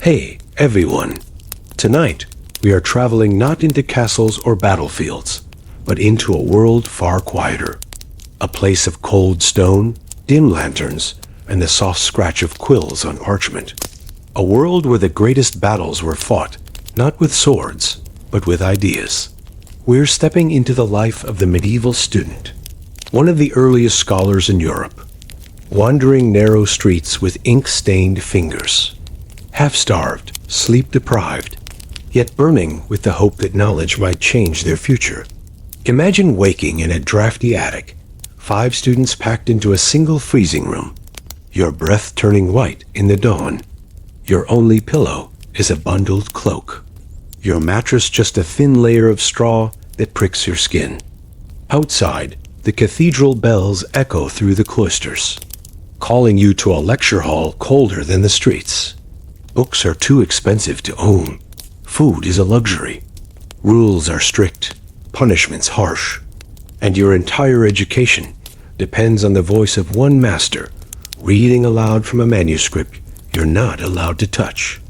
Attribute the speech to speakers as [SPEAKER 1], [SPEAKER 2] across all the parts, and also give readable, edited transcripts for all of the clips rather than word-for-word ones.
[SPEAKER 1] Hey, everyone. Tonight, we are traveling not into castles or battlefields, but into a world far quieter. A place of cold stone, dim lanterns, and the soft scratch of quills on parchment. A world where the greatest battles were fought, not with swords, but with ideas. We're stepping into the life of the medieval student, one of the earliest scholars in Europe, wandering narrow streets with ink-stained fingers, half-starved, sleep-deprived, yet burning with the hope that knowledge might change their future. Imagine waking in a drafty attic, 5 students packed into a single freezing room, your breath turning white in the dawn. Your only pillow is a bundled cloak, your mattress just a thin layer of straw that pricks your skin. Outside, the cathedral bells echo through the cloisters, calling you to a lecture hall colder than the streets. Books are too expensive to own. Food is a luxury. Rules are strict, punishments harsh, and your entire education depends on the voice of one master reading aloud from a manuscript you're not allowed to touch.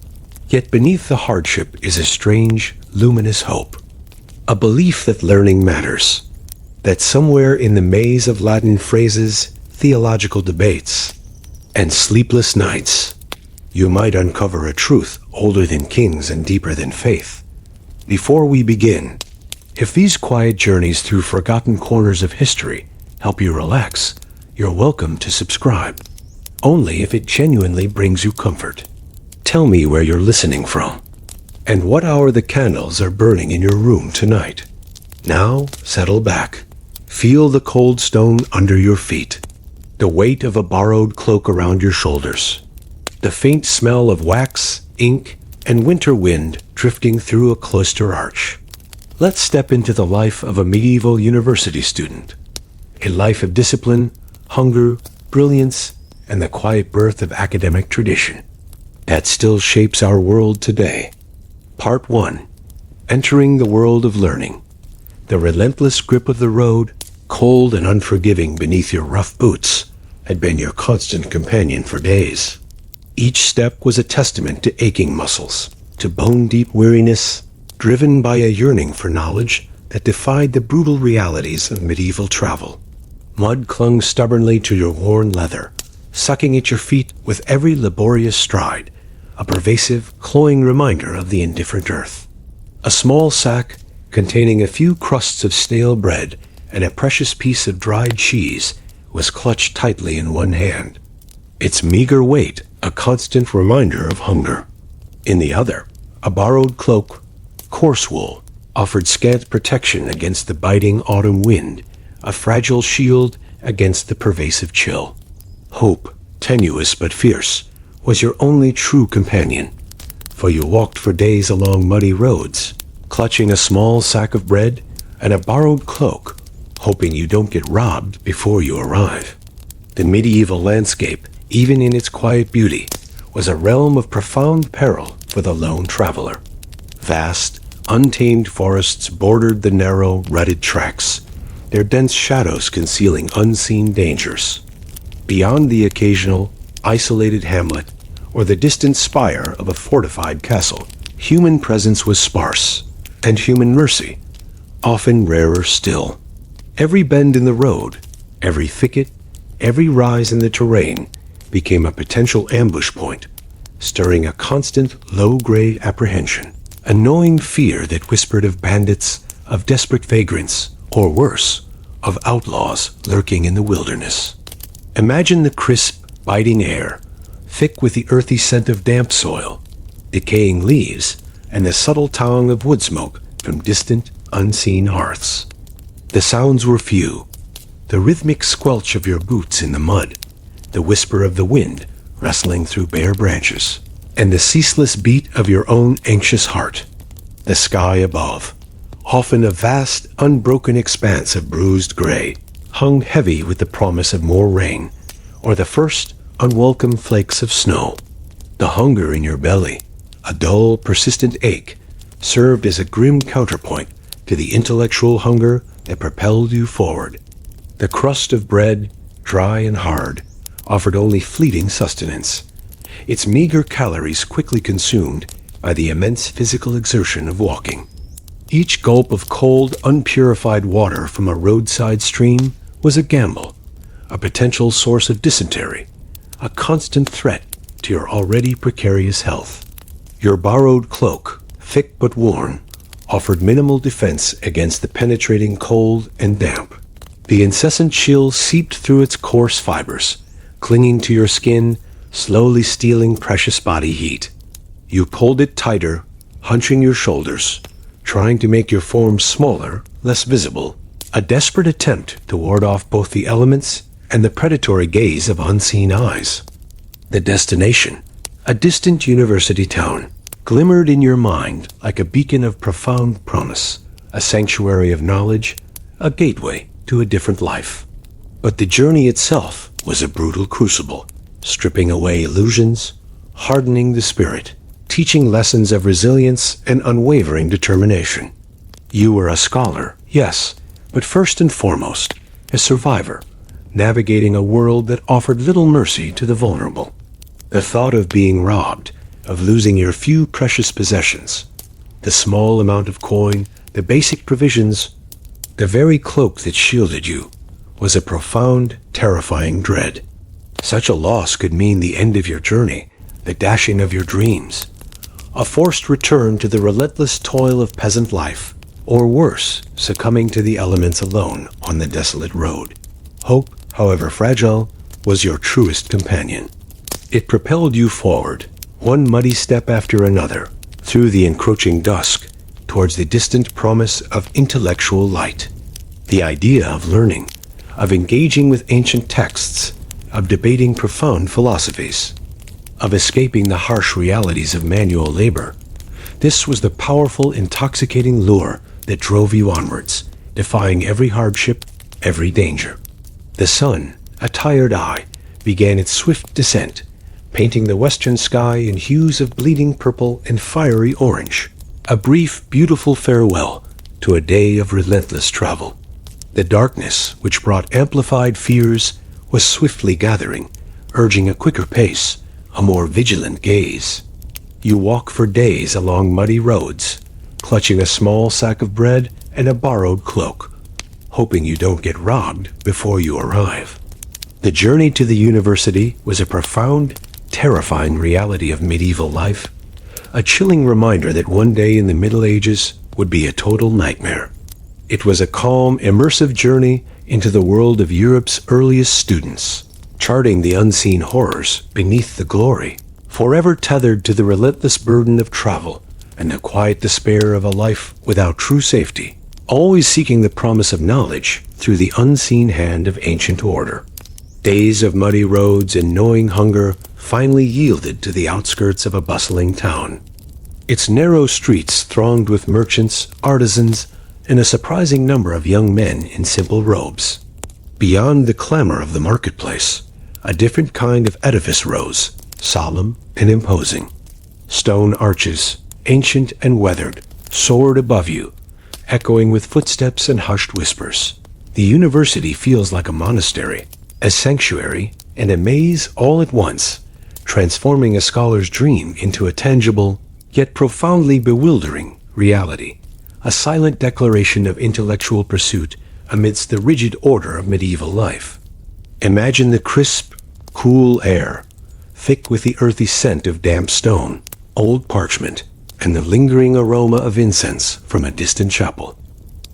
[SPEAKER 1] Yet beneath the hardship is a strange, luminous hope, a belief that learning matters, that somewhere in the maze of Latin phrases, theological debates, and sleepless nights, you might uncover a truth older than kings and deeper than faith. Before we begin, if these quiet journeys through forgotten corners of history help you relax, you're welcome to subscribe, only if it genuinely brings you comfort. Tell me where you're listening from, and what hour the candles are burning in your room tonight. Now, settle back. Feel the cold stone under your feet, the weight of a borrowed cloak around your shoulders, the faint smell of wax, ink, and winter wind drifting through a cloister arch. Let's step into the life of a medieval university student, a life of discipline, hunger, brilliance, and the quiet birth of academic tradition that still shapes our world today. Part 1. Entering the world of learning. The relentless grip of the road, cold and unforgiving beneath your rough boots, had been your constant companion for days. Each step was a testament to aching muscles, to bone-deep weariness, driven by a yearning for knowledge that defied the brutal realities of medieval travel. Mud clung stubbornly to your worn leather, sucking at your feet with every laborious stride, a pervasive, cloying reminder of the indifferent earth. A small sack containing a few crusts of stale bread and a precious piece of dried cheese was clutched tightly in one hand, its meager weight a constant reminder of hunger. In the other, a borrowed cloak, coarse wool, offered scant protection against the biting autumn wind, a fragile shield against the pervasive chill. Hope, tenuous but fierce, was your only true companion, for you walked for days along muddy roads, clutching a small sack of bread and a borrowed cloak, hoping you don't get robbed before you arrive. The medieval landscape, even in its quiet beauty, was a realm of profound peril for the lone traveler. Vast, untamed forests bordered the narrow, rutted tracks, their dense shadows concealing unseen dangers. Beyond the occasional, isolated hamlet or the distant spire of a fortified castle, human presence was sparse, and human mercy often rarer still. Every bend in the road, every thicket, every rise in the terrain became a potential ambush point, stirring a constant low-grade apprehension, a gnawing fear that whispered of bandits, of desperate vagrants, or worse, of outlaws lurking in the wilderness. Imagine the crisp, biting air, thick with the earthy scent of damp soil, decaying leaves, and the subtle tang of wood smoke from distant, unseen hearths. The sounds were few. The rhythmic squelch of your boots in the mud, the whisper of the wind rustling through bare branches, and the ceaseless beat of your own anxious heart. The sky above, often a vast, unbroken expanse of bruised gray, hung heavy with the promise of more rain, or the first unwelcome flakes of snow. The hunger in your belly, a dull, persistent ache, served as a grim counterpoint to the intellectual hunger that propelled you forward. The crust of bread, dry and hard, offered only fleeting sustenance, its meager calories quickly consumed by the immense physical exertion of walking. Each gulp of cold, unpurified water from a roadside stream was a gamble, a potential source of dysentery, a constant threat to your already precarious health. Your borrowed cloak, thick but worn, offered minimal defense against the penetrating cold and damp. The incessant chill seeped through its coarse fibers, clinging to your skin, slowly stealing precious body heat. You pulled it tighter, hunching your shoulders, trying to make your form smaller, less visible, a desperate attempt to ward off both the elements and the predatory gaze of unseen eyes. The destination, a distant university town, glimmered in your mind like a beacon of profound promise, a sanctuary of knowledge, a gateway to a different life. But the journey itself was a brutal crucible, stripping away illusions, hardening the spirit, teaching lessons of resilience and unwavering determination. You were a scholar, yes, but first and foremost, a survivor, navigating a world that offered little mercy to the vulnerable. The thought of being robbed, of losing your few precious possessions, the small amount of coin, the basic provisions, the very cloak that shielded you, was a profound, terrifying dread. Such a loss could mean the end of your journey, the dashing of your dreams, a forced return to the relentless toil of peasant life, or worse, succumbing to the elements alone on the desolate road. Hope, however fragile, was your truest companion. It propelled you forward, one muddy step after another, through the encroaching dusk, towards the distant promise of intellectual light. The idea of learning, of engaging with ancient texts, of debating profound philosophies, of escaping the harsh realities of manual labor. This was the powerful, intoxicating lure that drove you onwards, defying every hardship, every danger. The sun, a tired eye, began its swift descent, painting the western sky in hues of bleeding purple and fiery orange. A brief, beautiful farewell to a day of relentless travel. The darkness, which brought amplified fears, was swiftly gathering, urging a quicker pace, a more vigilant gaze. You walk for days along muddy roads, clutching a small sack of bread and a borrowed cloak, hoping you don't get robbed before you arrive. The journey to the university was a profound, terrifying reality of medieval life, a chilling reminder that one day in the Middle Ages would be a total nightmare. It was a calm, immersive journey into the world of Europe's earliest students, charting the unseen horrors beneath the glory, forever tethered to the relentless burden of travel and the quiet despair of a life without true safety, always seeking the promise of knowledge through the unseen hand of ancient order. Days of muddy roads and gnawing hunger finally yielded to the outskirts of a bustling town. Its narrow streets thronged with merchants, artisans, and a surprising number of young men in simple robes. Beyond the clamor of the marketplace, a different kind of edifice rose, solemn and imposing. Stone arches, ancient and weathered, soared above you, echoing with footsteps and hushed whispers. The university feels like a monastery, a sanctuary, and a maze all at once, transforming a scholar's dream into a tangible, yet profoundly bewildering, reality, a silent declaration of intellectual pursuit amidst the rigid order of medieval life. Imagine the crisp, cool air, thick with the earthy scent of damp stone, old parchment, and the lingering aroma of incense from a distant chapel.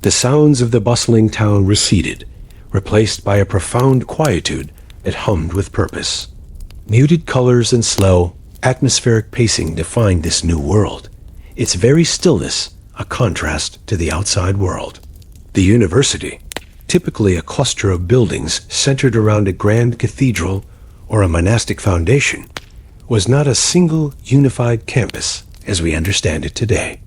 [SPEAKER 1] The sounds of the bustling town receded, replaced by a profound quietude that hummed with purpose. Muted colors and slow, atmospheric pacing defined this new world, its very stillness a contrast to the outside world. The university, typically a cluster of buildings centered around a grand cathedral or a monastic foundation, was not a single unified campus as we understand it today.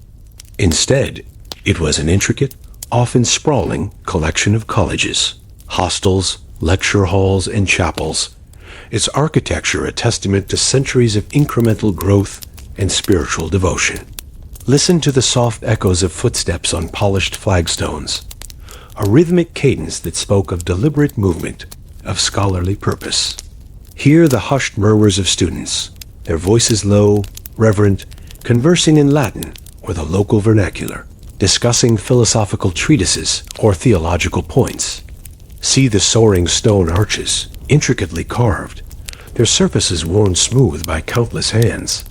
[SPEAKER 1] Instead, it was an intricate, often sprawling collection of colleges, hostels, lecture halls, and chapels, its architecture a testament to centuries of incremental growth and spiritual devotion. Listen to the soft echoes of footsteps on polished flagstones, a rhythmic cadence that spoke of deliberate movement, of scholarly purpose. Hear the hushed murmurs of students, their voices low, reverent, conversing in Latin or the local vernacular, discussing philosophical treatises or theological points. See the soaring stone arches, intricately carved, their surfaces worn smooth by countless hands,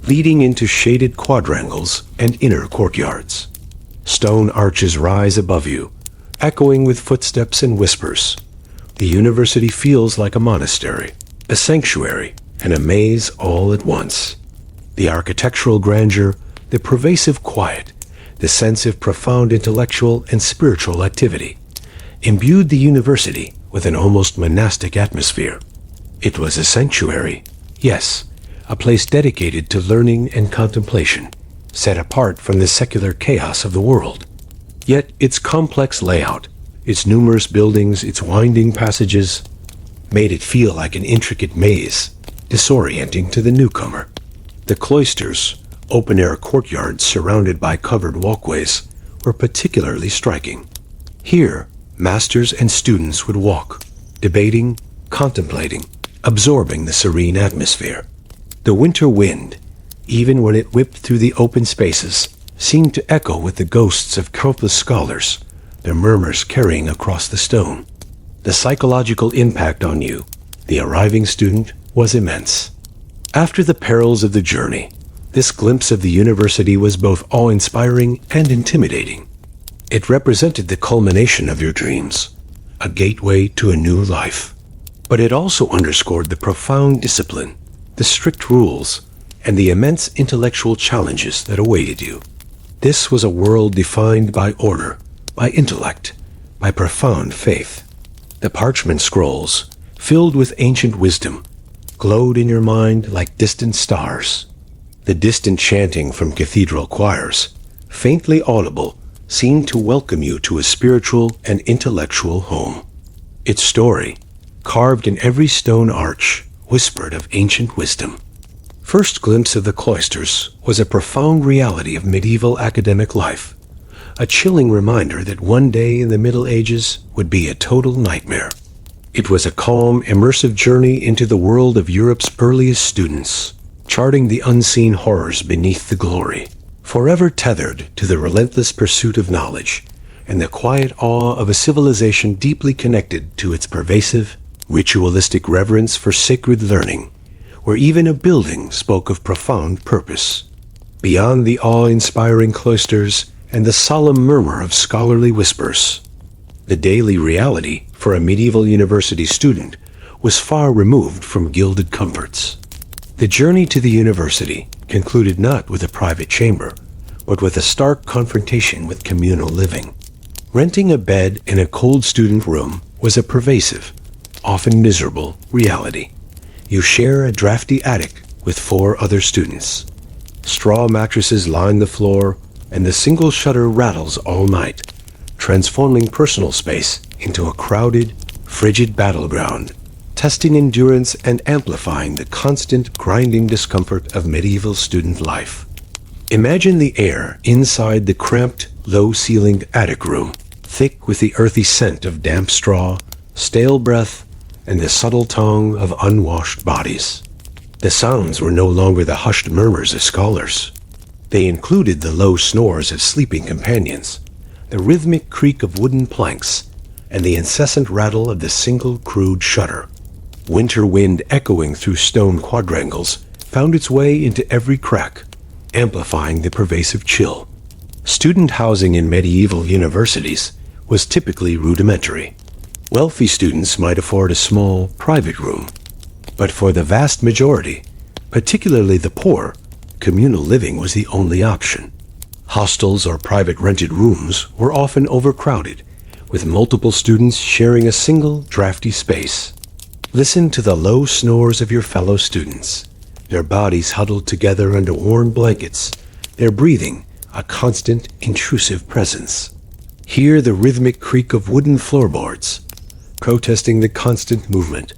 [SPEAKER 1] leading into shaded quadrangles and inner courtyards. Stone arches rise above you, echoing with footsteps and whispers. The university feels like a monastery, a sanctuary, and a maze all at once. The architectural grandeur, the pervasive quiet, the sense of profound intellectual and spiritual activity, imbued the university with an almost monastic atmosphere. It was a sanctuary, yes, a place dedicated to learning and contemplation, set apart from the secular chaos of the world. Yet its complex layout, its numerous buildings, its winding passages, made it feel like an intricate maze, disorienting to the newcomer. The cloisters, open-air courtyards surrounded by covered walkways, were particularly striking. Here, masters and students would walk, debating, contemplating, absorbing the serene atmosphere. The winter wind, even when it whipped through the open spaces, seemed to echo with the ghosts of countless scholars, their murmurs carrying across the stone. The psychological impact on you, the arriving student, was immense. After the perils of the journey, this glimpse of the university was both awe-inspiring and intimidating. It represented the culmination of your dreams, a gateway to a new life. But it also underscored the profound discipline, the strict rules, and the immense intellectual challenges that awaited you. This was a world defined by order, by intellect, by profound faith. The parchment scrolls, filled with ancient wisdom, glowed in your mind like distant stars. The distant chanting from cathedral choirs, faintly audible, seemed to welcome you to a spiritual and intellectual home. Its story, carved in every stone arch, whispered of ancient wisdom. First glimpse of the cloisters was a profound reality of medieval academic life, a chilling reminder that one day in the Middle Ages would be a total nightmare. It was a calm, immersive journey into the world of Europe's earliest students, charting the unseen horrors beneath the glory, forever tethered to the relentless pursuit of knowledge and the quiet awe of a civilization deeply connected to its pervasive, ritualistic reverence for sacred learning, where even a building spoke of profound purpose. Beyond the awe-inspiring cloisters and the solemn murmur of scholarly whispers, the daily reality for a medieval university student was far removed from gilded comforts. The journey to the university concluded not with a private chamber, but with a stark confrontation with communal living. Renting a bed in a cold student room was a pervasive, often miserable, reality. You share a drafty attic with 4 other students. Straw mattresses line the floor, and the single shutter rattles all night, transforming personal space into a crowded, frigid battleground, testing endurance and amplifying the constant grinding discomfort of medieval student life. Imagine the air inside the cramped, low-ceilinged attic room, thick with the earthy scent of damp straw, stale breath, and the subtle tongue of unwashed bodies. The sounds were no longer the hushed murmurs of scholars. They included the low snores of sleeping companions, the rhythmic creak of wooden planks, and the incessant rattle of the single crude shutter. Winter wind echoing through stone quadrangles found its way into every crack, amplifying the pervasive chill. Student housing in medieval universities was typically rudimentary. Wealthy students might afford a small, private room, but for the vast majority, particularly the poor, communal living was the only option. Hostels or private rented rooms were often overcrowded, with multiple students sharing a single, drafty space. Listen to the low snores of your fellow students, their bodies huddled together under warm blankets, their breathing a constant, intrusive presence. Hear the rhythmic creak of wooden floorboards, protesting the constant movement,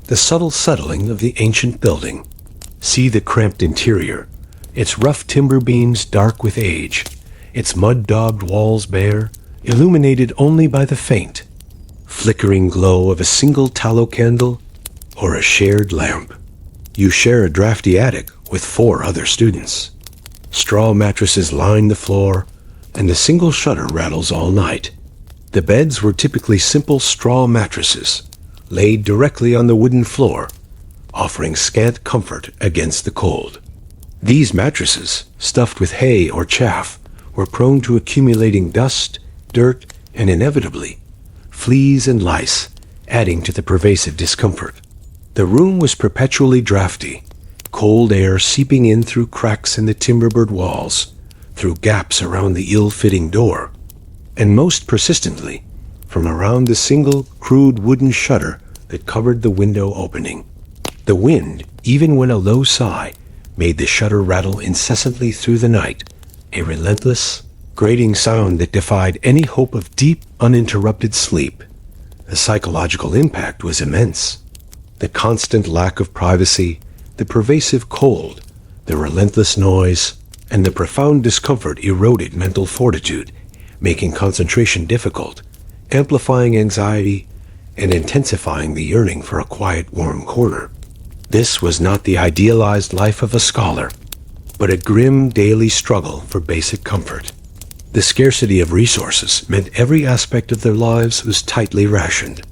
[SPEAKER 1] the subtle settling of the ancient building. See the cramped interior, its rough timber beams dark with age, its mud-daubed walls bare, illuminated only by the faint, flickering glow of a single tallow candle or a shared lamp. You share a drafty attic with 4 other students. Straw mattresses line the floor, and a single shutter rattles all night. The beds were typically simple straw mattresses, laid directly on the wooden floor, offering scant comfort against the cold. These mattresses, stuffed with hay or chaff, were prone to accumulating dust, dirt, and inevitably, fleas and lice, adding to the pervasive discomfort. The room was perpetually drafty, cold air seeping in through cracks in the timber-board walls, through gaps around the ill-fitting door, and most persistently, from around the single, crude wooden shutter that covered the window opening. The wind, even when a low sigh, made the shutter rattle incessantly through the night, a relentless, grating sound that defied any hope of deep, uninterrupted sleep. The psychological impact was immense. The constant lack of privacy, the pervasive cold, the relentless noise, and the profound discomfort eroded mental fortitude, making concentration difficult, amplifying anxiety, and intensifying the yearning for a quiet, warm corner. This was not the idealized life of a scholar, but a grim daily struggle for basic comfort. The scarcity of resources meant every aspect of their lives was tightly rationed.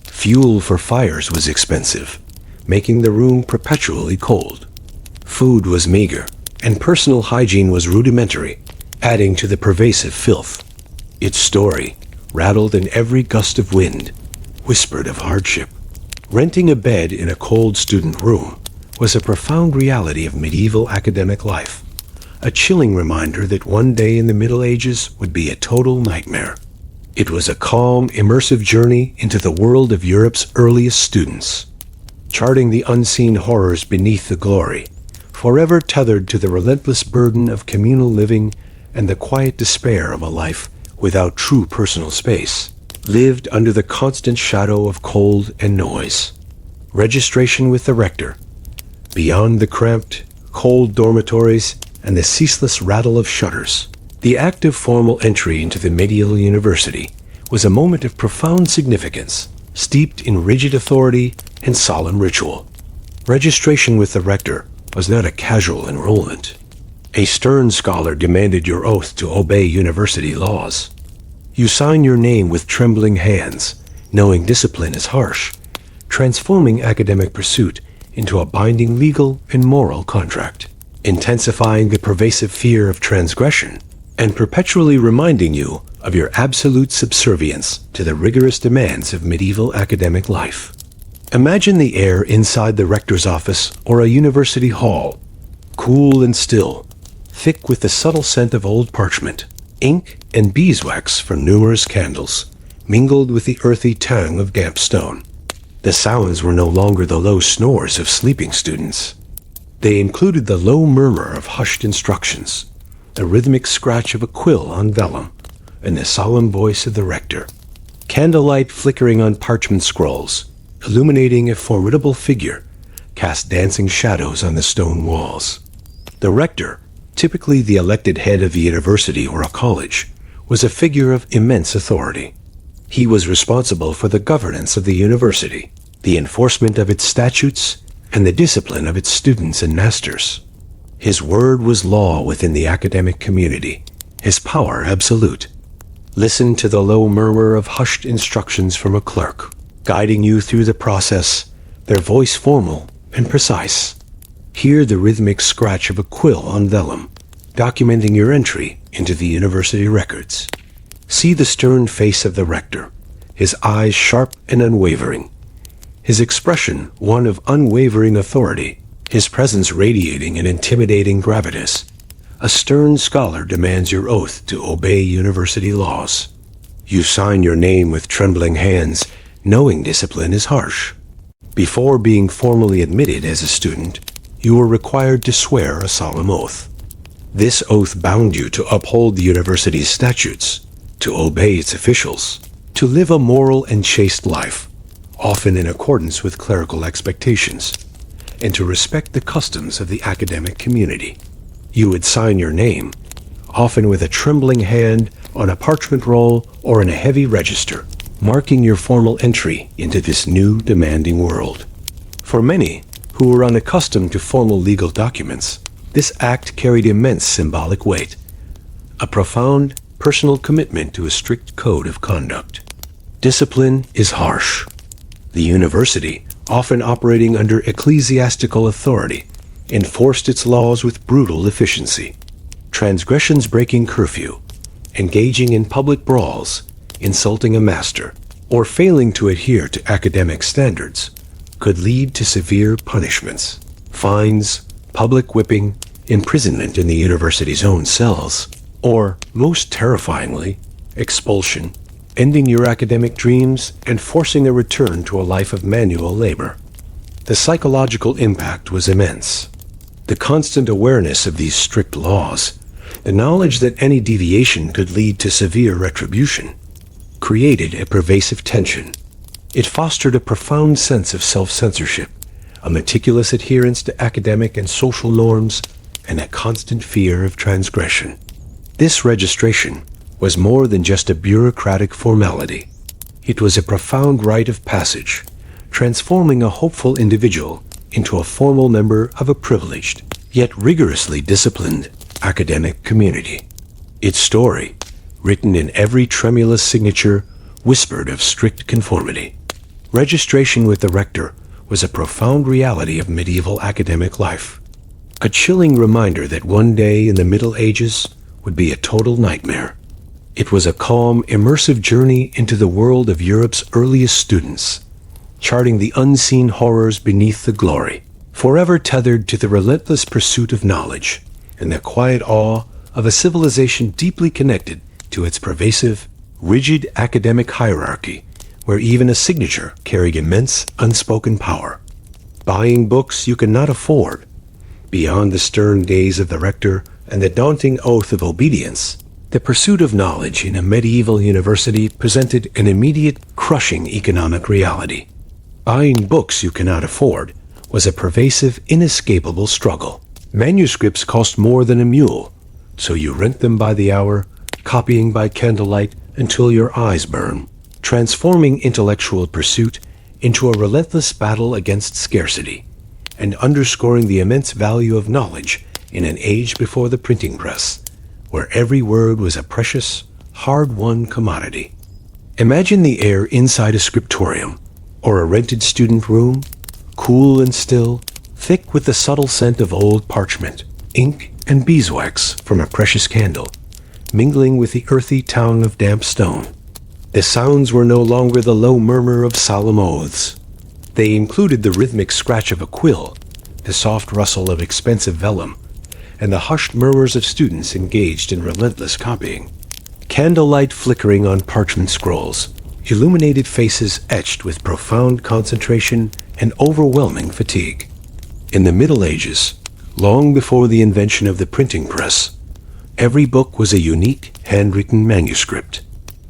[SPEAKER 1] Fuel for fires was expensive, making the room perpetually cold. Food was meager, and personal hygiene was rudimentary, adding to the pervasive filth. Its story, rattled in every gust of wind, whispered of hardship. Renting a bed in a cold student room was a profound reality of medieval academic life, a chilling reminder that one day in the Middle Ages would be a total nightmare. It was a calm, immersive journey into the world of Europe's earliest students, charting the unseen horrors beneath the glory, forever tethered to the relentless burden of communal living and the quiet despair of a life without true personal space, lived under the constant shadow of cold and noise. Registration with the rector. Beyond the cramped, cold dormitories and the ceaseless rattle of shutters, the act of formal entry into the medieval university was a moment of profound significance, steeped in rigid authority and solemn ritual. Registration with the rector was not a casual enrollment. A stern scholar demanded your oath to obey university laws. You sign your name with trembling hands, knowing discipline is harsh, transforming academic pursuit into a binding legal and moral contract, intensifying the pervasive fear of transgression, and perpetually reminding you of your absolute subservience to the rigorous demands of medieval academic life. Imagine the air inside the rector's office or a university hall, cool and still, thick with the subtle scent of old parchment, ink, and beeswax from numerous candles, mingled with the earthy tang of damp stone. The sounds were no longer the low snores of sleeping students. They included the low murmur of hushed instructions, the rhythmic scratch of a quill on vellum, and the solemn voice of the rector. Candlelight flickering on parchment scrolls, illuminating a formidable figure, cast dancing shadows on the stone walls. The rector, typically the elected head of a university or a college, was a figure of immense authority. He was responsible for the governance of the university, the enforcement of its statutes, and the discipline of its students and masters. His word was law within the academic community, his power absolute. Listen to the low murmur of hushed instructions from a clerk, guiding you through the process, their voice formal and precise. Hear the rhythmic scratch of a quill on vellum, documenting your entry into the university records. See the stern face of the rector, his eyes sharp and unwavering, his expression one of unwavering authority, his presence radiating an intimidating gravitas. A stern scholar demands your oath to obey university laws. You sign your name with trembling hands, knowing discipline is harsh. Before being formally admitted as a student, you were required to swear a solemn oath. This oath bound you to uphold the university's statutes, to obey its officials, to live a moral and chaste life, often in accordance with clerical expectations, and to respect the customs of the academic community. You would sign your name, often with a trembling hand, on a parchment roll or in a heavy register, marking your formal entry into this new demanding world. For many, who were unaccustomed to formal legal documents, this act carried immense symbolic weight, a profound personal commitment to a strict code of conduct. Discipline is harsh. The university, often operating under ecclesiastical authority, enforced its laws with brutal efficiency. Transgressions breaking curfew, engaging in public brawls, insulting a master, or failing to adhere to academic standards could lead to severe punishments, fines, public whipping, imprisonment in the university's own cells, or, most terrifyingly, expulsion, ending your academic dreams and forcing a return to a life of manual labor. The psychological impact was immense. The constant awareness of these strict laws, the knowledge that any deviation could lead to severe retribution, created a pervasive tension. It fostered a profound sense of self-censorship, a meticulous adherence to academic and social norms, and a constant fear of transgression. This registration was more than just a bureaucratic formality. It was a profound rite of passage, transforming a hopeful individual into a formal member of a privileged, yet rigorously disciplined, academic community. Its story, written in every tremulous signature, whispered of strict conformity. Registration with the rector was a profound reality of medieval academic life, a chilling reminder that one day in the Middle Ages would be a total nightmare. It was a calm, immersive journey into the world of Europe's earliest students, charting the unseen horrors beneath the glory, forever tethered to the relentless pursuit of knowledge and the quiet awe of a civilization deeply connected to its pervasive, rigid academic hierarchy, where even a signature carried immense unspoken power. Buying books you could not afford, beyond the stern gaze of the rector and the daunting oath of obedience, the pursuit of knowledge in a medieval university presented an immediate, crushing economic reality. Buying books you cannot afford was a pervasive, inescapable struggle. Manuscripts cost more than a mule, so you rent them by the hour, copying by candlelight until your eyes burn, transforming intellectual pursuit into a relentless battle against scarcity, and underscoring the immense value of knowledge in an age before the printing press, where every word was a precious, hard-won commodity. Imagine the air inside a scriptorium, or a rented student room, cool and still, thick with the subtle scent of old parchment, ink, and beeswax from a precious candle, mingling with the earthy tang of damp stone. The sounds were no longer the low murmur of solemn oaths. They included the rhythmic scratch of a quill, the soft rustle of expensive vellum, and the hushed murmurs of students engaged in relentless copying. Candlelight flickering on parchment scrolls, illuminated faces etched with profound concentration and overwhelming fatigue. In the Middle Ages, long before the invention of the printing press, every book was a unique, handwritten manuscript.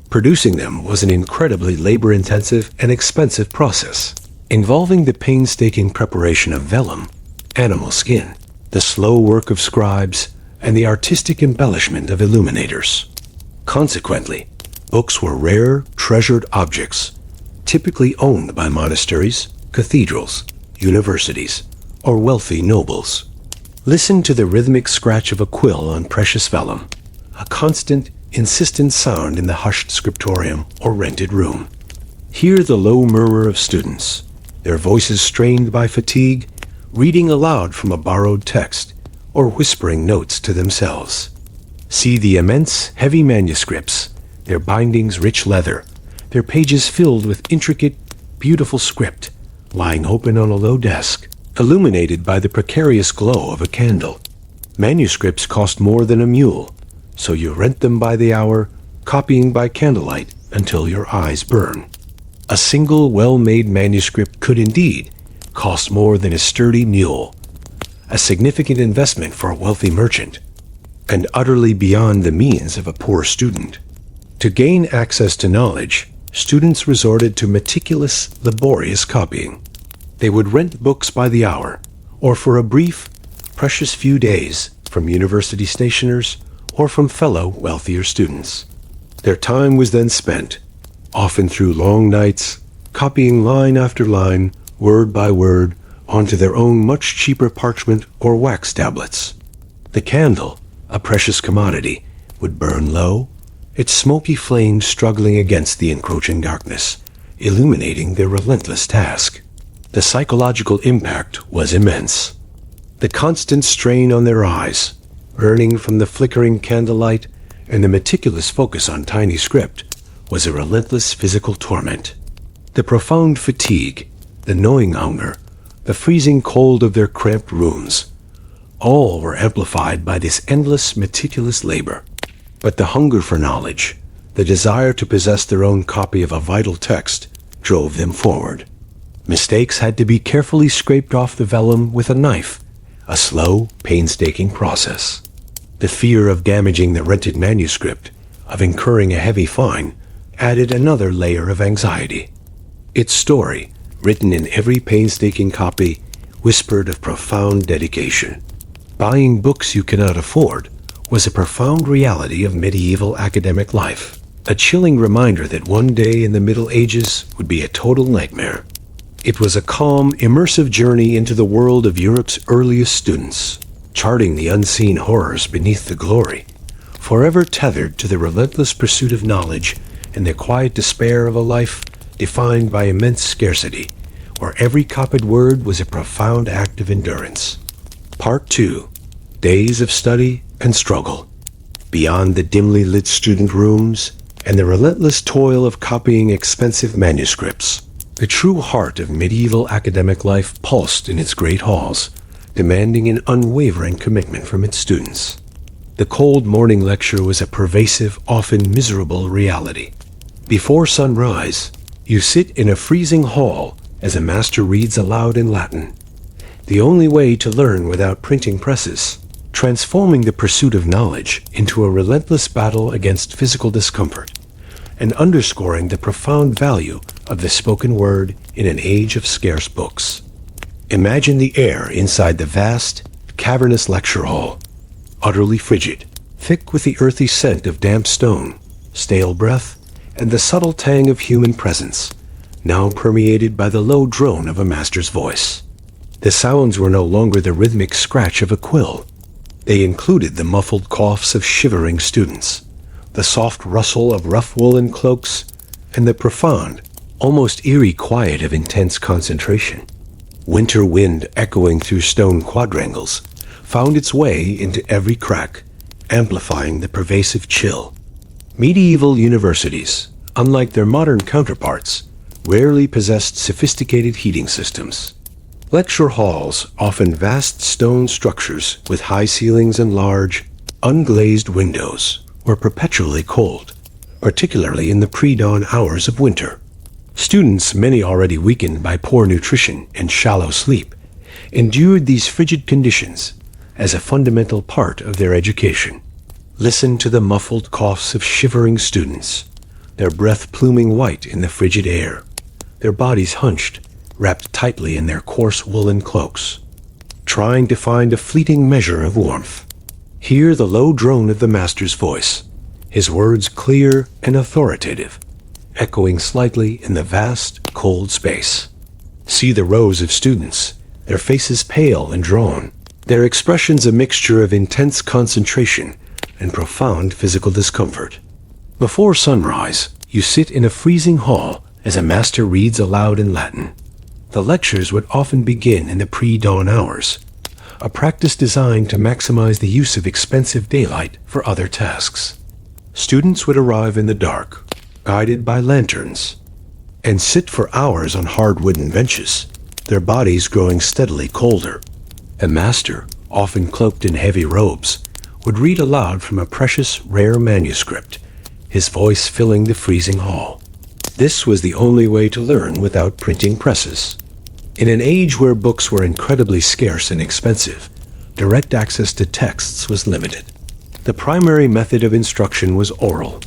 [SPEAKER 1] Producing them was an incredibly labor-intensive and expensive process, involving the painstaking preparation of vellum, animal skin, the slow work of scribes, and the artistic embellishment of illuminators. Consequently, books were rare, treasured objects, typically owned by monasteries, cathedrals, universities, or wealthy nobles. Listen to the rhythmic scratch of a quill on precious vellum, a constant, insistent sound in the hushed scriptorium or rented room. Hear the low murmur of students, their voices strained by fatigue, reading aloud from a borrowed text or whispering notes to themselves. See the immense, heavy manuscripts, their bindings rich leather, their pages filled with intricate, beautiful script, lying open on a low desk, illuminated by the precarious glow of a candle. Manuscripts cost more than a mule, so you rent them by the hour, copying by candlelight until your eyes burn. A single well-made manuscript could indeed cost more than a sturdy mule, a significant investment for a wealthy merchant, and utterly beyond the means of a poor student. To gain access to knowledge, students resorted to meticulous, laborious copying. They would rent books by the hour, or for a brief, precious few days from university stationers or from fellow wealthier students. Their time was then spent, often through long nights, copying line after line, word by word, onto their own much cheaper parchment or wax tablets. The candle, a precious commodity, would burn low, its smoky flame struggling against the encroaching darkness, illuminating their relentless task. The psychological impact was immense. The constant strain on their eyes, burning from the flickering candlelight, and the meticulous focus on tiny script, was a relentless physical torment. The profound fatigue, the gnawing hunger, the freezing cold of their cramped rooms, all were amplified by this endless, meticulous labor. But the hunger for knowledge, the desire to possess their own copy of a vital text, drove them forward. Mistakes had to be carefully scraped off the vellum with a knife, a slow, painstaking process. The fear of damaging the rented manuscript, of incurring a heavy fine, added another layer of anxiety. Its story, written in every painstaking copy, whispered of profound dedication. Buying books you cannot afford was a profound reality of medieval academic life, a chilling reminder that one day in the Middle Ages would be a total nightmare. It was a calm, immersive journey into the world of Europe's earliest students, charting the unseen horrors beneath the glory, forever tethered to the relentless pursuit of knowledge and the quiet despair of a life defined by immense scarcity, where every copied word was a profound act of endurance. Part 2. Days of Study and Struggle. Beyond the dimly lit student rooms and the relentless toil of copying expensive manuscripts, the true heart of medieval academic life pulsed in its great halls, demanding an unwavering commitment from its students. The cold morning lecture was a pervasive, often miserable reality. Before sunrise, you sit in a freezing hall as a master reads aloud in Latin. The only way to learn without printing presses, transforming the pursuit of knowledge into a relentless battle against physical discomfort, and underscoring the profound value of the spoken word in an age of scarce books. Imagine the air inside the vast, cavernous lecture hall, utterly frigid, thick with the earthy scent of damp stone, stale breath, and the subtle tang of human presence, now permeated by the low drone of a master's voice. The sounds were no longer the rhythmic scratch of a quill. They included the muffled coughs of shivering students, the soft rustle of rough woolen cloaks, and the profound, almost eerie quiet of intense concentration. Winter wind echoing through stone quadrangles found its way into every crack, amplifying the pervasive chill. Medieval universities, unlike their modern counterparts, rarely possessed sophisticated heating systems. Lecture halls, often vast stone structures with high ceilings and large, unglazed windows, were perpetually cold, particularly in the pre-dawn hours of winter. Students, many already weakened by poor nutrition and shallow sleep, endured these frigid conditions as a fundamental part of their education. Listen to the muffled coughs of shivering students, their breath pluming white in the frigid air, their bodies hunched, wrapped tightly in their coarse woolen cloaks, trying to find a fleeting measure of warmth. Hear the low drone of the master's voice, his words clear and authoritative, echoing slightly in the vast, cold space. See the rows of students, their faces pale and drawn, their expressions a mixture of intense concentration and profound physical discomfort. Before sunrise, you sit in a freezing hall as a master reads aloud in Latin. The lectures would often begin in the pre-dawn hours, a practice designed to maximize the use of expensive daylight for other tasks. Students would arrive in the dark, guided by lanterns, and sit for hours on hard wooden benches, their bodies growing steadily colder. A master, often cloaked in heavy robes, would read aloud from a precious, rare manuscript, his voice filling the freezing hall. This was the only way to learn without printing presses. In an age where books were incredibly scarce and expensive, direct access to texts was limited. The primary method of instruction was oral.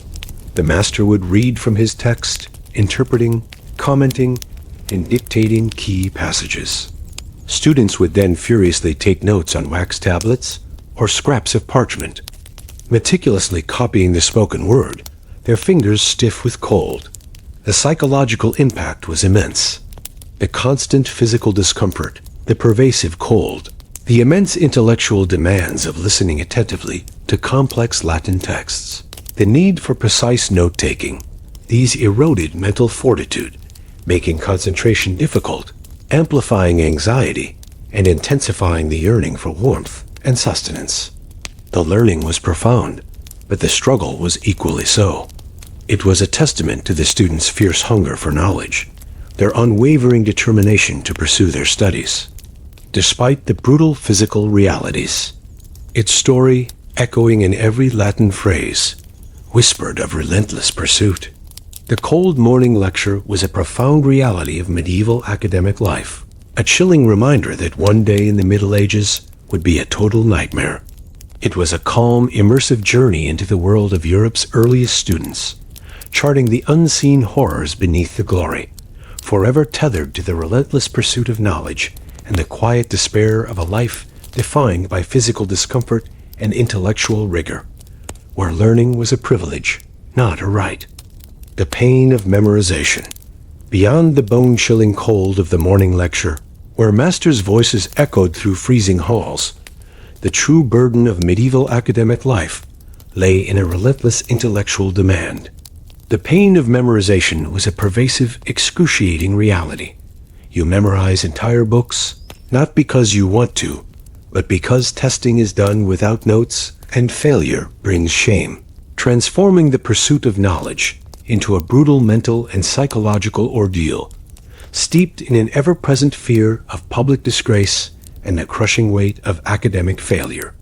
[SPEAKER 1] The master would read from his text, interpreting, commenting, and dictating key passages. Students would then furiously take notes on wax tablets or scraps of parchment, meticulously copying the spoken word, their fingers stiff with cold. The psychological impact was immense. The constant physical discomfort, The pervasive cold, the immense intellectual demands of listening attentively to complex Latin texts, the need for precise note-taking, these eroded mental fortitude, making concentration difficult, amplifying anxiety, and intensifying the yearning for warmth and sustenance. The learning was profound, but the struggle was equally so. It was a testament to the students' fierce hunger for knowledge, their unwavering determination to pursue their studies, despite the brutal physical realities. Its story, echoing in every Latin phrase, whispered of relentless pursuit. The cold morning lecture was a profound reality of medieval academic life, a chilling reminder that one day in the Middle Ages would be a total nightmare. It was a calm, immersive journey into the world of Europe's earliest students, charting the unseen horrors beneath the glory, forever tethered to the relentless pursuit of knowledge and the quiet despair of a life defined by physical discomfort and intellectual rigor, where learning was a privilege, not a right. The pain of memorization. Beyond the bone-chilling cold of the morning lecture, where masters' voices echoed through freezing halls, the true burden of medieval academic life lay in a relentless intellectual demand. The pain of memorization was a pervasive, excruciating reality. You memorize entire books, not because you want to, but because testing is done without notes and failure brings shame, transforming the pursuit of knowledge into a brutal mental and psychological ordeal, steeped in an ever-present fear of public disgrace and the crushing weight of academic failure.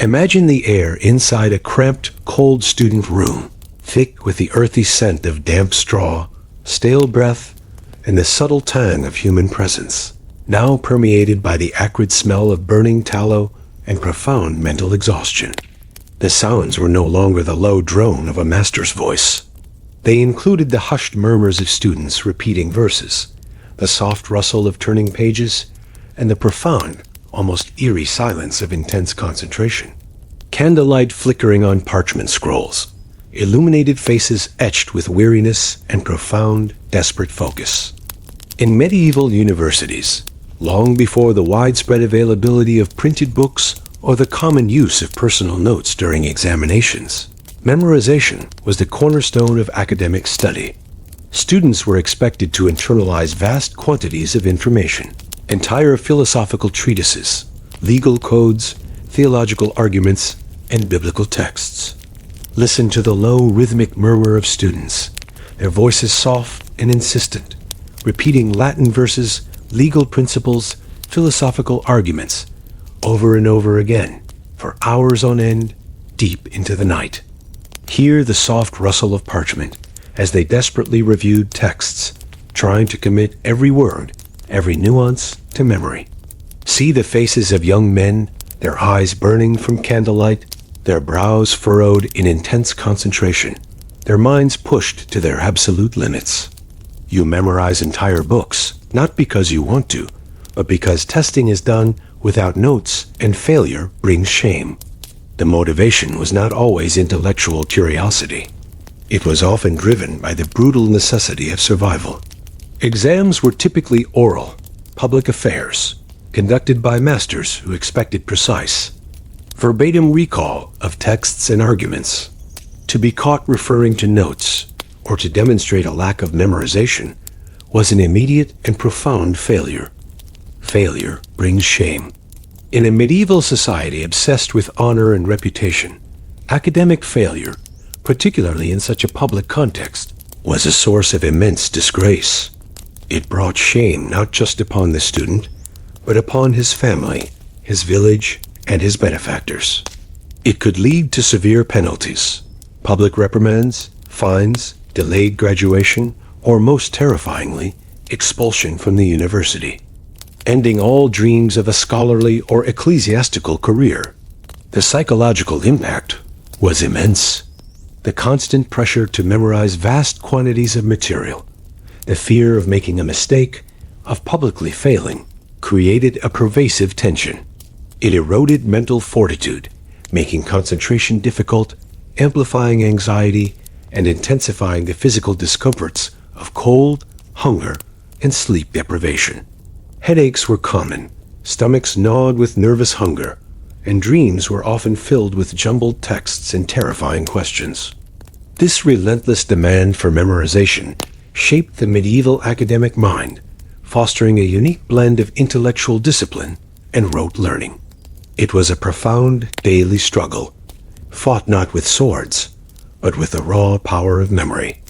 [SPEAKER 1] Imagine the air inside a cramped, cold student room, thick with the earthy scent of damp straw, stale breath, and the subtle tang of human presence, now permeated by the acrid smell of burning tallow and profound mental exhaustion. The sounds were no longer the low drone of a master's voice. They included the hushed murmurs of students repeating verses, the soft rustle of turning pages, and the profound, almost eerie silence of intense concentration. Candlelight flickering on parchment scrolls, illuminated faces etched with weariness and profound, desperate focus. In medieval universities, long before the widespread availability of printed books or the common use of personal notes during examinations, memorization was the cornerstone of academic study. Students were expected to internalize vast quantities of information, entire philosophical treatises, legal codes, theological arguments, and biblical texts. Listen to the low, rhythmic murmur of students, their voices soft and insistent, repeating Latin verses, legal principles, philosophical arguments, over and over again, for hours on end, deep into the night. Hear the soft rustle of parchment as they desperately reviewed texts, trying to commit every word, every nuance to memory. See the faces of young men, their eyes burning from candlelight, their brows furrowed in intense concentration, their minds pushed to their absolute limits. You memorize entire books, not because you want to, but because testing is done without notes and failure brings shame. The motivation was not always intellectual curiosity. It was often driven by the brutal necessity of survival. Exams were typically oral, public affairs, conducted by masters who expected precise, verbatim recall of texts and arguments. To be caught referring to notes, or to demonstrate a lack of memorization, was an immediate and profound failure. Failure brings shame. In a medieval society obsessed with honor and reputation, academic failure, particularly in such a public context, was a source of immense disgrace. It brought shame not just upon the student, but upon his family, his village, and his benefactors. It could lead to severe penalties, public reprimands, fines, delayed graduation, or most terrifyingly, expulsion from the university, ending all dreams of a scholarly or ecclesiastical career. The psychological impact was immense. The constant pressure to memorize vast quantities of material, the fear of making a mistake, of publicly failing, created a pervasive tension. It eroded mental fortitude, making concentration difficult, amplifying anxiety, and intensifying the physical discomforts of cold, hunger, and sleep deprivation. Headaches were common, stomachs gnawed with nervous hunger, and dreams were often filled with jumbled texts and terrifying questions. This relentless demand for memorization shaped the medieval academic mind, fostering a unique blend of intellectual discipline and rote learning. It was a profound daily struggle, fought not with swords, but with the raw power of memory.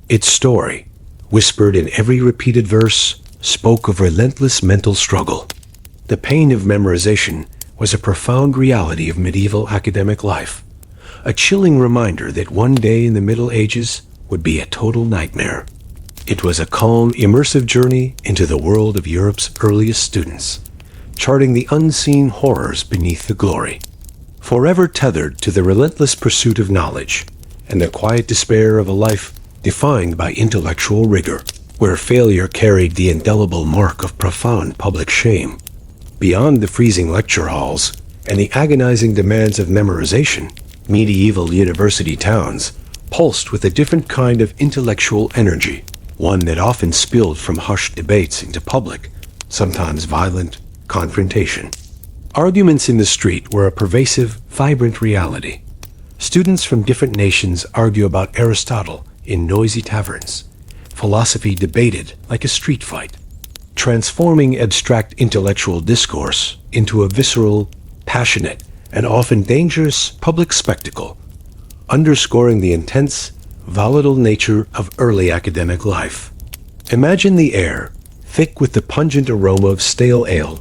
[SPEAKER 1] Its story, whispered in every repeated verse, spoke of relentless mental struggle. The pain of memorization was a profound reality of medieval academic life, a chilling reminder that one day in the Middle Ages would be a total nightmare. It was a calm, immersive journey into the world of Europe's earliest students, charting the unseen horrors beneath the glory. Forever tethered to the relentless pursuit of knowledge and the quiet despair of a life defined by intellectual rigor, where failure carried the indelible mark of profound public shame. Beyond the freezing lecture halls and the agonizing demands of memorization, medieval university towns pulsed with a different kind of intellectual energy, one that often spilled from hushed debates into public, sometimes violent, confrontation. Arguments in the street were a pervasive, vibrant reality. Students from different nations argue about Aristotle in noisy taverns. Philosophy debated like a street fight, transforming abstract intellectual discourse into a visceral, passionate, and often dangerous public spectacle, underscoring the intense, volatile nature of early academic life. Imagine the air, thick with the pungent aroma of stale ale,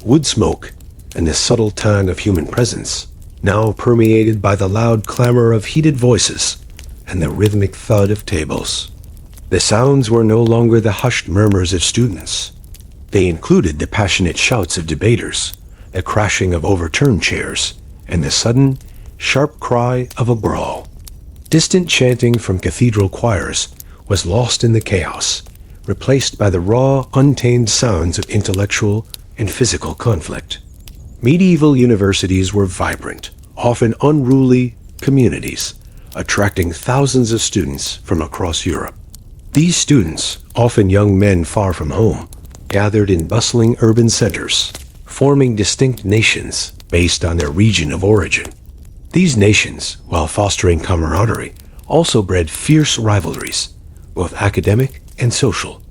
[SPEAKER 1] wood smoke, and the subtle tang of human presence, now permeated by the loud clamor of heated voices and the rhythmic thud of tables. The sounds were no longer the hushed murmurs of students. They included the passionate shouts of debaters, the crashing of overturned chairs, and the sudden, sharp cry of a brawl. Distant chanting from cathedral choirs was lost in the chaos, replaced by the raw, untamed sounds of intellectual and physical conflict. Medieval universities were vibrant, often unruly communities, attracting thousands of students from across Europe. These students, often young men far from home, gathered in bustling urban centers, forming distinct nations based on their region of origin. These nations, while fostering camaraderie, also bred fierce rivalries, both academic and social.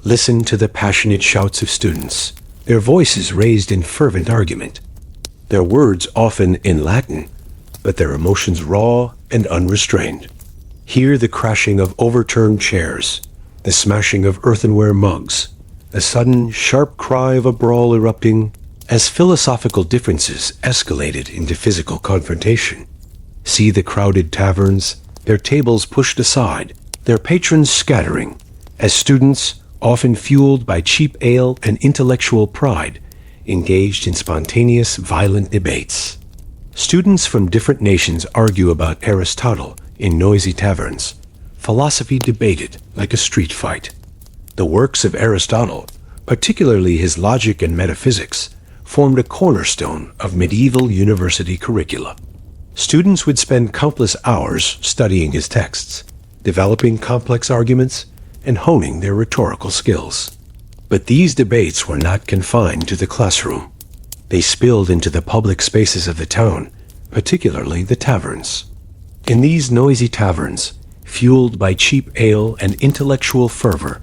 [SPEAKER 1] Listen to the passionate shouts of students, their voices raised in fervent argument, their words often in Latin, but their emotions raw and unrestrained. Hear the crashing of overturned chairs, the smashing of earthenware mugs, the sudden, sharp cry of a brawl erupting as philosophical differences escalated into physical confrontation. See the crowded taverns, their tables pushed aside, their patrons scattering, as students, often fueled by cheap ale and intellectual pride, engaged in spontaneous, violent debates. Students from different nations argue about Aristotle in noisy taverns. Philosophy debated like a street fight. The works of Aristotle, particularly his Logic and Metaphysics, formed a cornerstone of medieval university curricula. Students would spend countless hours studying his texts, developing complex arguments, and honing their rhetorical skills. But these debates were not confined to the classroom. They spilled into the public spaces of the town, particularly the taverns. In these noisy taverns, fueled by cheap ale and intellectual fervor,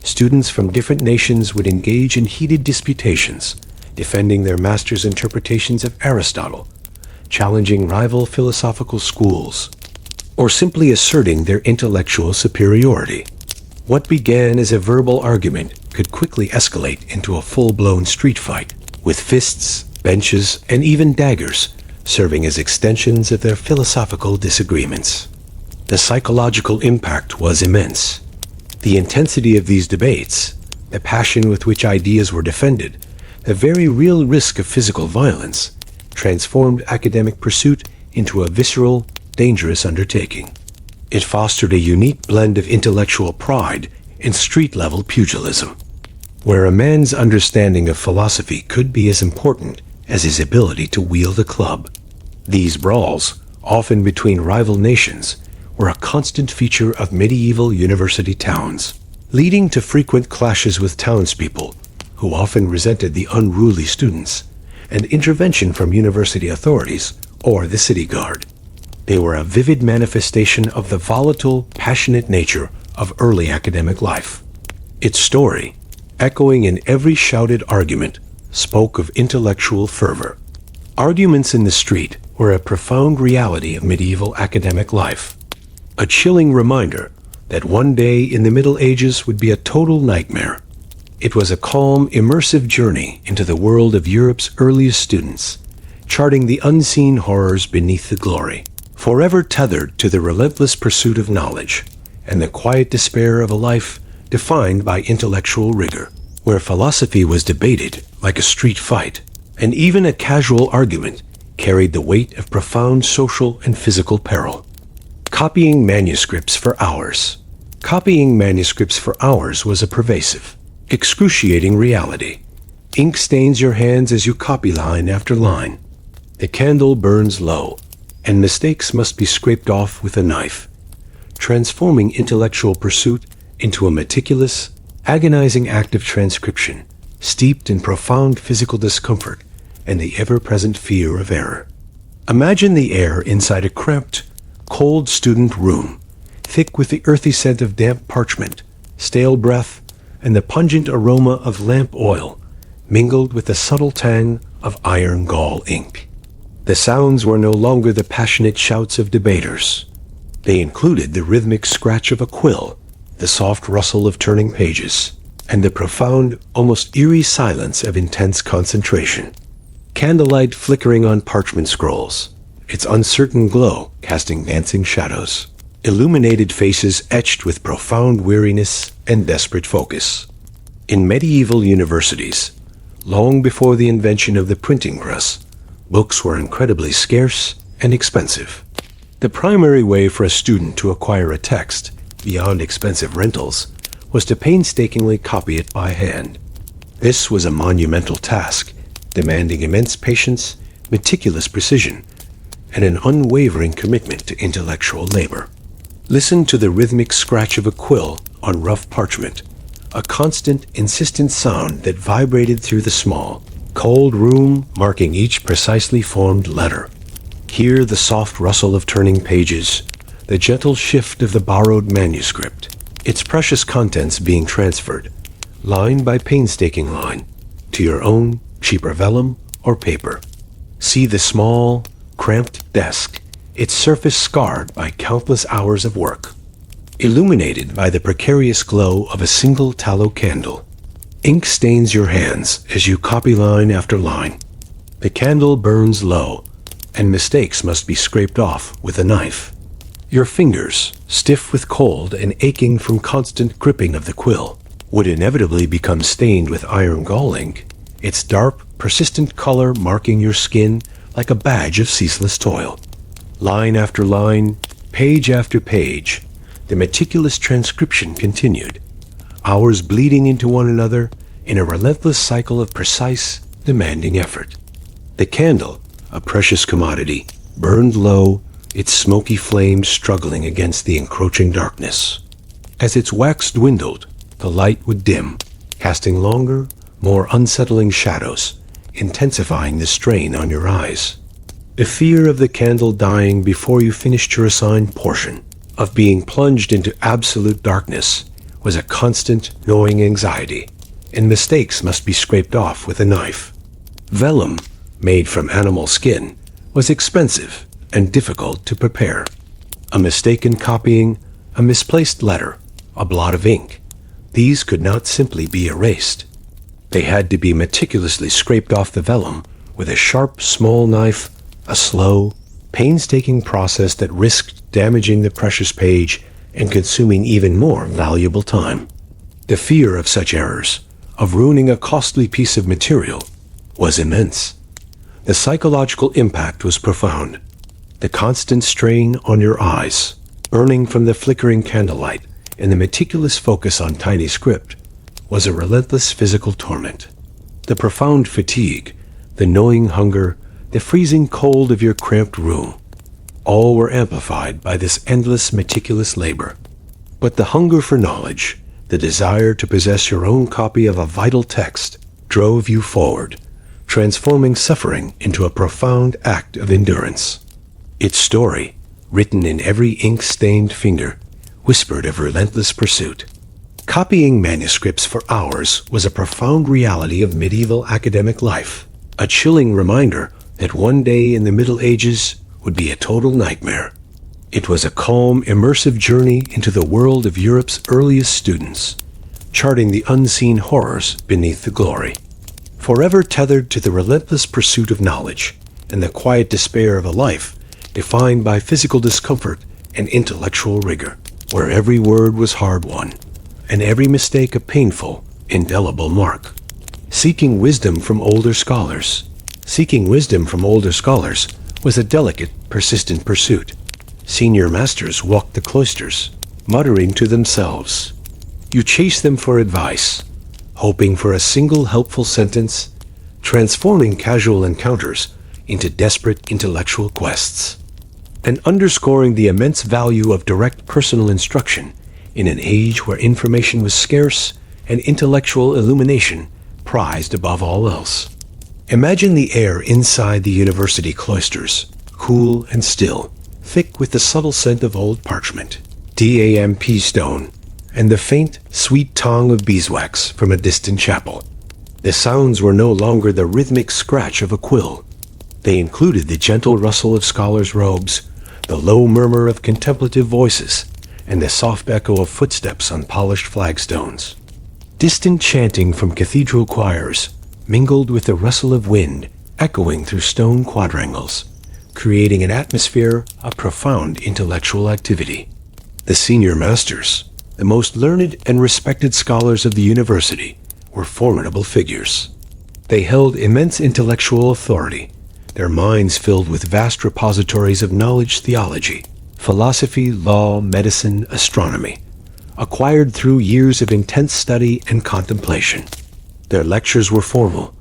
[SPEAKER 1] students from different nations would engage in heated disputations, defending their masters' interpretations of Aristotle, challenging rival philosophical schools, or simply asserting their intellectual superiority. What began as a verbal argument could quickly escalate into a full-blown street fight, with fists, benches, and even daggers serving as extensions of their philosophical disagreements. The psychological impact was immense. The intensity of these debates, the passion with which ideas were defended, the very real risk of physical violence, transformed academic pursuit into a visceral, dangerous undertaking. It fostered a unique blend of intellectual pride and street-level pugilism, where a man's understanding of philosophy could be as important as his ability to wield a club. These brawls, often between rival nations, were a constant feature of medieval university towns, leading to frequent clashes with townspeople who often resented the unruly students, and intervention from university authorities or the city guard. They were a vivid manifestation of the volatile, passionate nature of early academic life. Its story, echoing in every shouted argument, spoke of intellectual fervor. Arguments in the street were a profound reality of medieval academic life, a chilling reminder that one day in the Middle Ages would be a total nightmare. It was a calm, immersive journey into the world of Europe's earliest students, charting the unseen horrors beneath the glory, forever tethered to the relentless pursuit of knowledge and the quiet despair of a life defined by intellectual rigor, where philosophy was debated like a street fight, and even a casual argument carried the weight of profound social and physical peril. Copying manuscripts for hours. Copying manuscripts for hours was a pervasive, excruciating reality. Ink stains your hands as you copy line after line. The candle burns low, and mistakes must be scraped off with a knife, transforming intellectual pursuit into a meticulous, agonizing act of transcription, steeped in profound physical discomfort and the ever-present fear of error. Imagine the air inside a cramped, cold student room, thick with the earthy scent of damp parchment, stale breath, and the pungent aroma of lamp oil, mingled with the subtle tang of iron gall ink. The sounds were no longer the passionate shouts of debaters. They included the rhythmic scratch of a quill, the soft rustle of turning pages, and the profound, almost eerie silence of intense concentration. Candlelight flickering on parchment scrolls, its uncertain glow casting dancing shadows. Illuminated faces etched with profound weariness and desperate focus. In medieval universities, long before the invention of the printing press, books were incredibly scarce and expensive. The primary way for a student to acquire a text, beyond expensive rentals, was to painstakingly copy it by hand. This was a monumental task, demanding immense patience, meticulous precision, and an unwavering commitment to intellectual labor. Listen to the rhythmic scratch of a quill on rough parchment, a constant, insistent sound that vibrated through the small, cold room, marking each precisely formed letter. Hear the soft rustle of turning pages, the gentle shift of the borrowed manuscript, its precious contents being transferred, line by painstaking line, to your own cheaper vellum or paper. See the small, cramped desk, its surface scarred by countless hours of work, illuminated by the precarious glow of a single tallow candle. Ink stains your hands as you copy line after line. The candle burns low, and mistakes must be scraped off with a knife. Your fingers, stiff with cold and aching from constant gripping of the quill, would inevitably become stained with iron gall ink, its dark, persistent color marking your skin like a badge of ceaseless toil. Line after line, page after page, the meticulous transcription continued, hours bleeding into one another in a relentless cycle of precise, demanding effort. The candle, a precious commodity, burned low, its smoky flame struggling against the encroaching darkness. As its wax dwindled, the light would dim, casting longer, more unsettling shadows, intensifying the strain on your eyes. The fear of the candle dying before you finished your assigned portion, of being plunged into absolute darkness, was a constant, gnawing anxiety, and mistakes must be scraped off with a knife. Vellum, made from animal skin, was expensive and difficult to prepare. A mistake in copying, a misplaced letter, a blot of ink, these could not simply be erased. They had to be meticulously scraped off the vellum with a sharp, small knife, a slow, painstaking process that risked damaging the precious page and consuming even more valuable time. The fear of such errors, of ruining a costly piece of material, was immense. The psychological impact was profound. The constant strain on your eyes, burning from the flickering candlelight, and the meticulous focus on tiny script, was a relentless physical torment. The profound fatigue, the gnawing hunger, the freezing cold of your cramped room, all were amplified by this endless, meticulous labor. But the hunger for knowledge, the desire to possess your own copy of a vital text, drove you forward, transforming suffering into a profound act of endurance. Its story, written in every ink-stained finger, whispered of relentless pursuit. Copying manuscripts for hours was a profound reality of medieval academic life, a chilling reminder that one day in the Middle Ages would be a total nightmare. It was a calm, immersive journey into the world of Europe's earliest students, charting the unseen horrors beneath the glory. Forever tethered to the relentless pursuit of knowledge and the quiet despair of a life defined by physical discomfort and intellectual rigor, where every word was hard-won, and every mistake a painful, indelible mark. Seeking wisdom from older scholars. Seeking wisdom from older scholars was a delicate, persistent pursuit. Senior masters walked the cloisters, muttering to themselves. You chased them for advice, hoping for a single helpful sentence, transforming casual encounters into desperate intellectual quests, and underscoring the immense value of direct personal instruction in an age where information was scarce and intellectual illumination prized above all else. Imagine the air inside the university cloisters, cool and still, thick with the subtle scent of old parchment, damp stone, and the faint, sweet tang of beeswax from a distant chapel. The sounds were no longer the rhythmic scratch of a quill. They included the gentle rustle of scholars' robes, the low murmur of contemplative voices, and the soft echo of footsteps on polished flagstones. Distant chanting from cathedral choirs mingled with the rustle of wind echoing through stone quadrangles, creating an atmosphere of profound intellectual activity. The senior masters, the most learned and respected scholars of the university, were formidable figures. They held immense intellectual authority, their minds filled with vast repositories of knowledge, theology, philosophy, law, medicine, astronomy, acquired through years of intense study and contemplation. Their lectures were formal,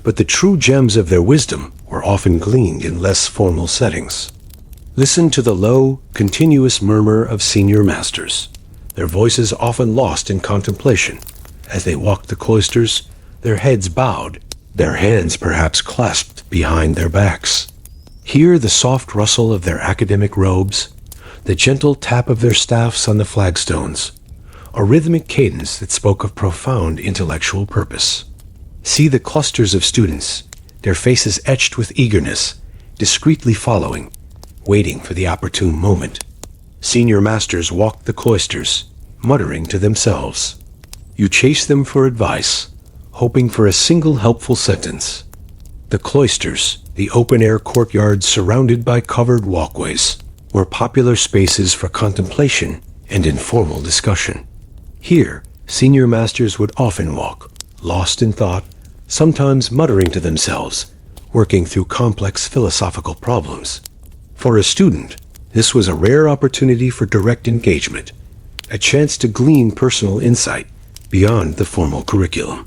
[SPEAKER 1] but the true gems of their wisdom were often gleaned in less formal settings. Listen to the low, continuous murmur of senior masters, their voices often lost in contemplation. As they walked the cloisters, their heads bowed, their hands perhaps clasped behind their backs. Hear the soft rustle of their academic robes, the gentle tap of their staffs on the flagstones, a rhythmic cadence that spoke of profound intellectual purpose. See the clusters of students, their faces etched with eagerness, discreetly following, waiting for the opportune moment. Senior masters walked the cloisters, muttering to themselves. You chased them for advice, hoping for a single helpful sentence. The cloisters, the open-air courtyards surrounded by covered walkways, were popular spaces for contemplation and informal discussion. Here, senior masters would often walk, lost in thought, sometimes muttering to themselves, working through complex philosophical problems. For a student, this was a rare opportunity for direct engagement, a chance to glean personal insight beyond the formal curriculum.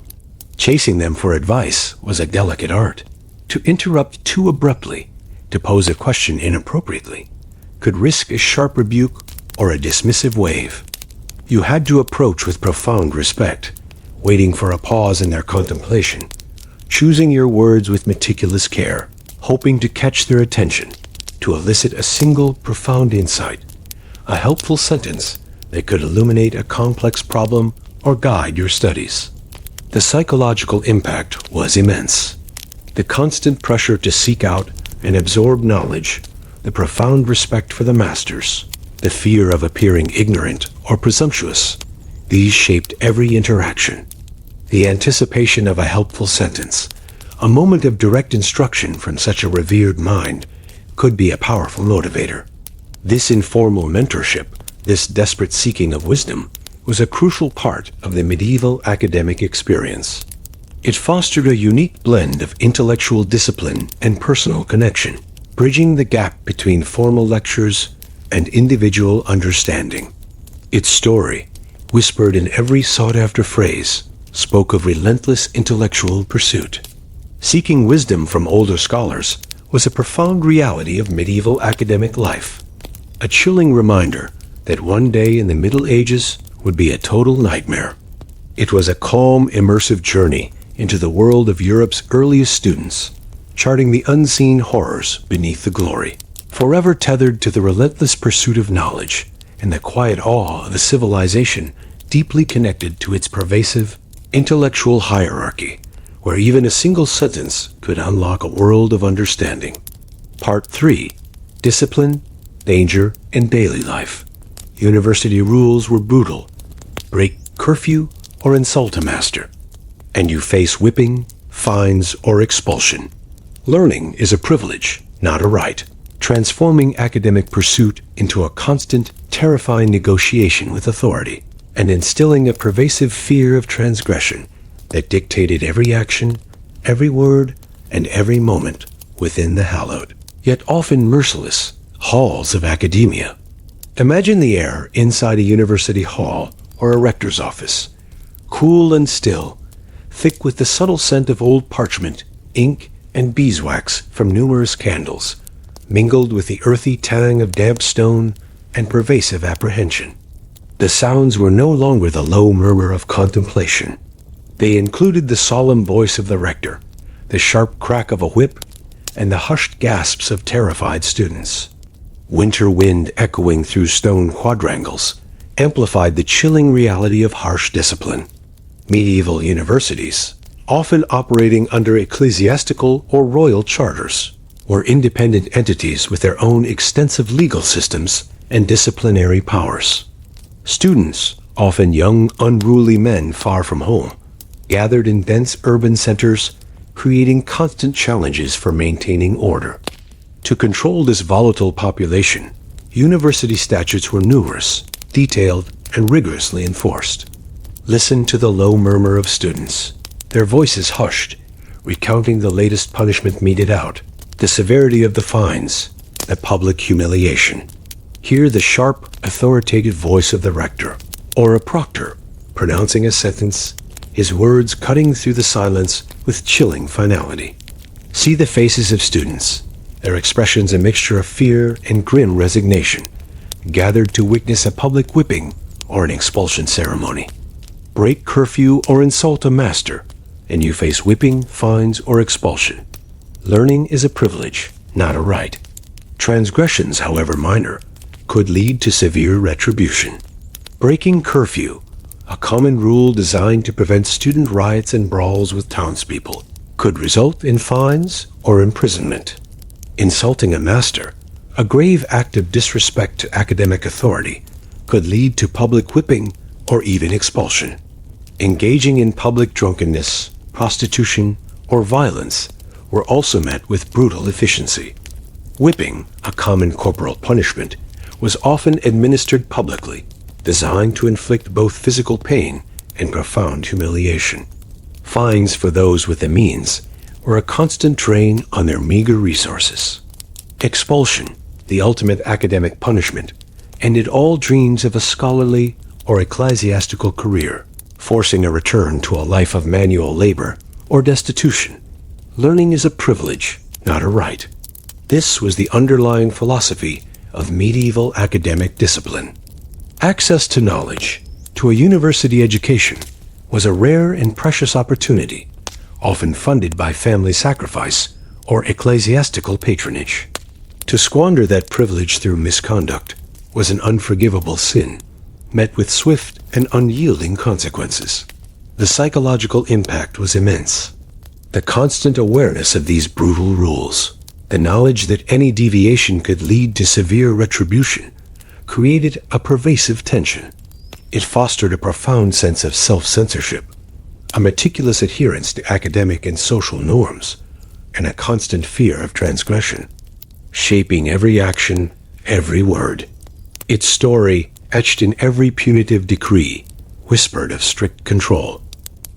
[SPEAKER 1] Chasing them for advice was a delicate art. To interrupt too abruptly, to pose a question inappropriately, could risk a sharp rebuke or a dismissive wave. You had to approach with profound respect, waiting for a pause in their contemplation, choosing your words with meticulous care, hoping to catch their attention, to elicit a single profound insight, a helpful sentence that could illuminate a complex problem or guide your studies. The psychological impact was immense. The constant pressure to seek out and absorb knowledge, the profound respect for the masters, the fear of appearing ignorant or presumptuous, these shaped every interaction. The anticipation of a helpful sentence, a moment of direct instruction from such a revered mind, could be a powerful motivator. This informal mentorship, this desperate seeking of wisdom, was a crucial part of the medieval academic experience. It fostered a unique blend of intellectual discipline and personal connection, bridging the gap between formal lectures and individual understanding. Its story, whispered in every sought-after phrase, spoke of relentless intellectual pursuit. Seeking wisdom from older scholars was a profound reality of medieval academic life, a chilling reminder that one day in the Middle Ages would be a total nightmare. It was a calm, immersive journey into the world of Europe's earliest students, charting the unseen horrors beneath the glory. Forever tethered to the relentless pursuit of knowledge and the quiet awe of a civilization deeply connected to its pervasive intellectual hierarchy, where even a single sentence could unlock a world of understanding. Part 3. Discipline, Danger, and Daily Life. University rules were brutal. Break curfew or insult a master, and you face whipping, fines, or expulsion. Learning is a privilege, not a right, transforming academic pursuit into a constant, terrifying negotiation with authority, and instilling a pervasive fear of transgression that dictated every action, every word, and every moment within the hallowed, yet often merciless, halls of academia. Imagine the air inside a university hall or a rector's office, cool and still, thick with the subtle scent of old parchment, ink, and beeswax from numerous candles, mingled with the earthy tang of damp stone and pervasive apprehension. The sounds were no longer the low murmur of contemplation. They included the solemn voice of the rector, the sharp crack of a whip, and the hushed gasps of terrified students. Winter wind echoing through stone quadrangles amplified the chilling reality of harsh discipline. Medieval universities, often operating under ecclesiastical or royal charters, were independent entities with their own extensive legal systems and disciplinary powers. Students, often young, unruly men far from home, gathered in dense urban centers, creating constant challenges for maintaining order. To control this volatile population, university statutes were numerous, detailed, and rigorously enforced. Listen to the low murmur of students, their voices hushed, recounting the latest punishment meted out, the severity of the fines, the public humiliation. Hear the sharp, authoritative voice of the rector, or a proctor, pronouncing a sentence, his words cutting through the silence with chilling finality. See the faces of students, their expressions a mixture of fear and grim resignation, gathered to witness a public whipping or an expulsion ceremony. Break curfew or insult a master, and you face whipping, fines, or expulsion. Learning is a privilege, not a right. Transgressions, however minor, could lead to severe retribution. Breaking curfew, a common rule designed to prevent student riots and brawls with townspeople, could result in fines or imprisonment. Insulting a master, a grave act of disrespect to academic authority, could lead to public whipping or even expulsion. Engaging in public drunkenness, prostitution, or violence were also met with brutal efficiency. Whipping, a common corporal punishment, was often administered publicly, designed to inflict both physical pain and profound humiliation. Fines for those with the means were a constant drain on their meager resources. Expulsion, the ultimate academic punishment, ended all dreams of a scholarly or ecclesiastical career, forcing a return to a life of manual labor or destitution. Learning is a privilege, not a right. This was the underlying philosophy of medieval academic discipline. Access to knowledge, to a university education, was a rare and precious opportunity, often funded by family sacrifice or ecclesiastical patronage. To squander that privilege through misconduct was an unforgivable sin, met with swift and unyielding consequences. The psychological impact was immense. The constant awareness of these brutal rules, the knowledge that any deviation could lead to severe retribution, created a pervasive tension. It fostered a profound sense of self-censorship, a meticulous adherence to academic and social norms, and a constant fear of transgression, shaping every action, every word. Its story, etched in every punitive decree, whispered of strict control.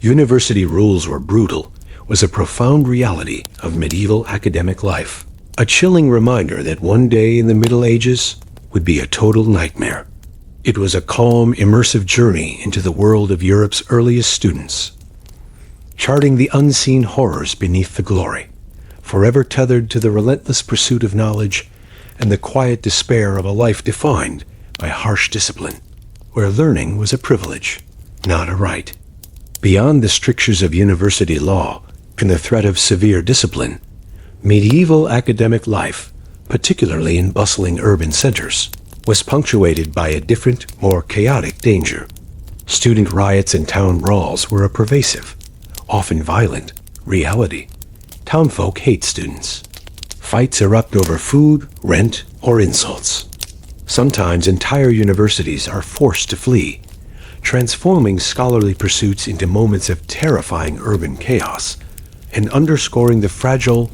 [SPEAKER 1] University rules were brutal, was a profound reality of medieval academic life, a chilling reminder that one day in the Middle Ages would be a total nightmare. It was a calm, immersive journey into the world of Europe's earliest students, charting the unseen horrors beneath the glory, forever tethered to the relentless pursuit of knowledge and the quiet despair of a life defined by harsh discipline, where learning was a privilege, not a right. Beyond the strictures of university law and the threat of severe discipline, medieval academic life, particularly in bustling urban centers, was punctuated by a different, more chaotic danger. Student riots and town brawls were a pervasive, often violent, reality. Townfolk hate students. Fights erupt over food, rent, or insults. Sometimes entire universities are forced to flee, transforming scholarly pursuits into moments of terrifying urban chaos and underscoring the fragile,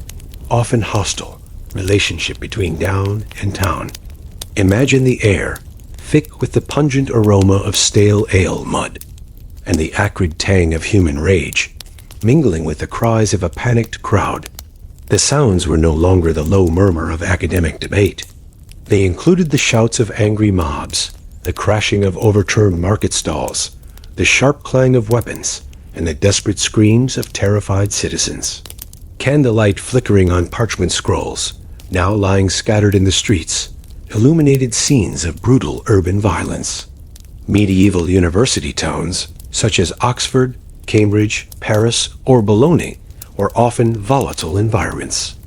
[SPEAKER 1] often hostile, relationship between down and town. Imagine the air, thick with the pungent aroma of stale ale mud, and the acrid tang of human rage, mingling with the cries of a panicked crowd. The sounds were no longer the low murmur of academic debate. They included the shouts of angry mobs, the crashing of overturned market stalls, the sharp clang of weapons, and the desperate screams of terrified citizens. Candlelight flickering on parchment scrolls, now lying scattered in the streets, illuminated scenes of brutal urban violence. Medieval university towns, such as Oxford, Cambridge, Paris, or Bologna, were often volatile environments.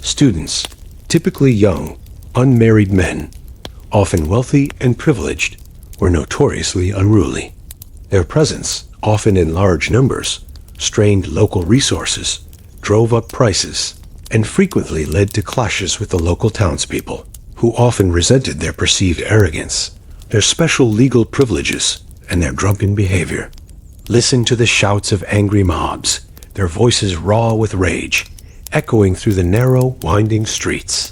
[SPEAKER 1] Students, typically young, unmarried men, often wealthy and privileged, were notoriously unruly. Their presence, often in large numbers, strained local resources, drove up prices, and frequently led to clashes with the local townspeople, who often resented their perceived arrogance, their special legal privileges, and their drunken behavior. Listen to the shouts of angry mobs, their voices raw with rage, echoing through the narrow, winding streets.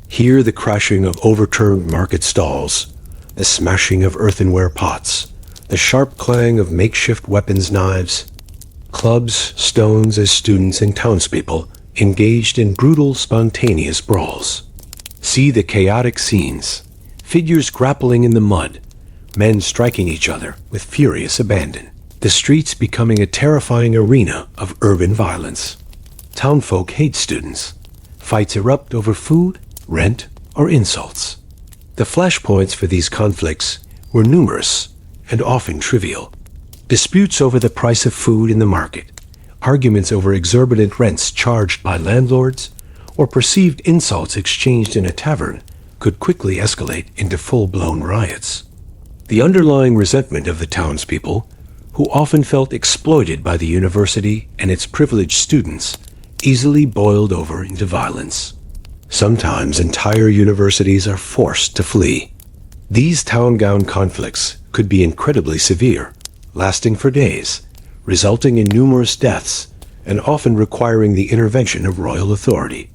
[SPEAKER 1] Hear the crashing of overturned market stalls, the smashing of earthenware pots, the sharp clang of makeshift weapons knives. Clubs, stones as students and townspeople engaged in brutal, spontaneous brawls. See the chaotic scenes, figures grappling in the mud, men striking each other with furious abandon, the streets becoming a terrifying arena of urban violence. Townfolk hate students. Fights erupt over food, rent, or insults. The flashpoints for these conflicts were numerous and often trivial. Disputes over the price of food in the market, arguments over exorbitant rents charged by landlords, or perceived insults exchanged in a tavern could quickly escalate into full-blown riots. The underlying resentment of the townspeople, who often felt exploited by the university and its privileged students, easily boiled over into violence. Sometimes entire universities are forced to flee. These town-gown conflicts could be incredibly severe, lasting for days, resulting in numerous deaths, and often requiring the intervention of royal authority.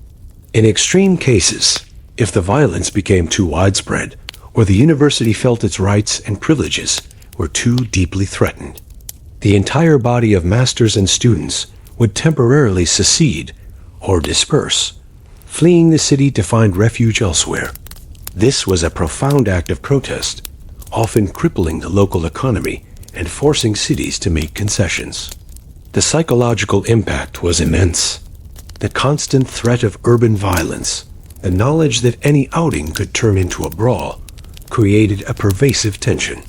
[SPEAKER 1] In extreme cases, if the violence became too widespread, or the university felt its rights and privileges were too deeply threatened, the entire body of masters and students would temporarily secede or disperse, fleeing the city to find refuge elsewhere. This was a profound act of protest, often crippling the local economy and forcing cities to make concessions. The psychological impact was immense. The constant threat of urban violence, the knowledge that any outing could turn into a brawl, created a pervasive tension.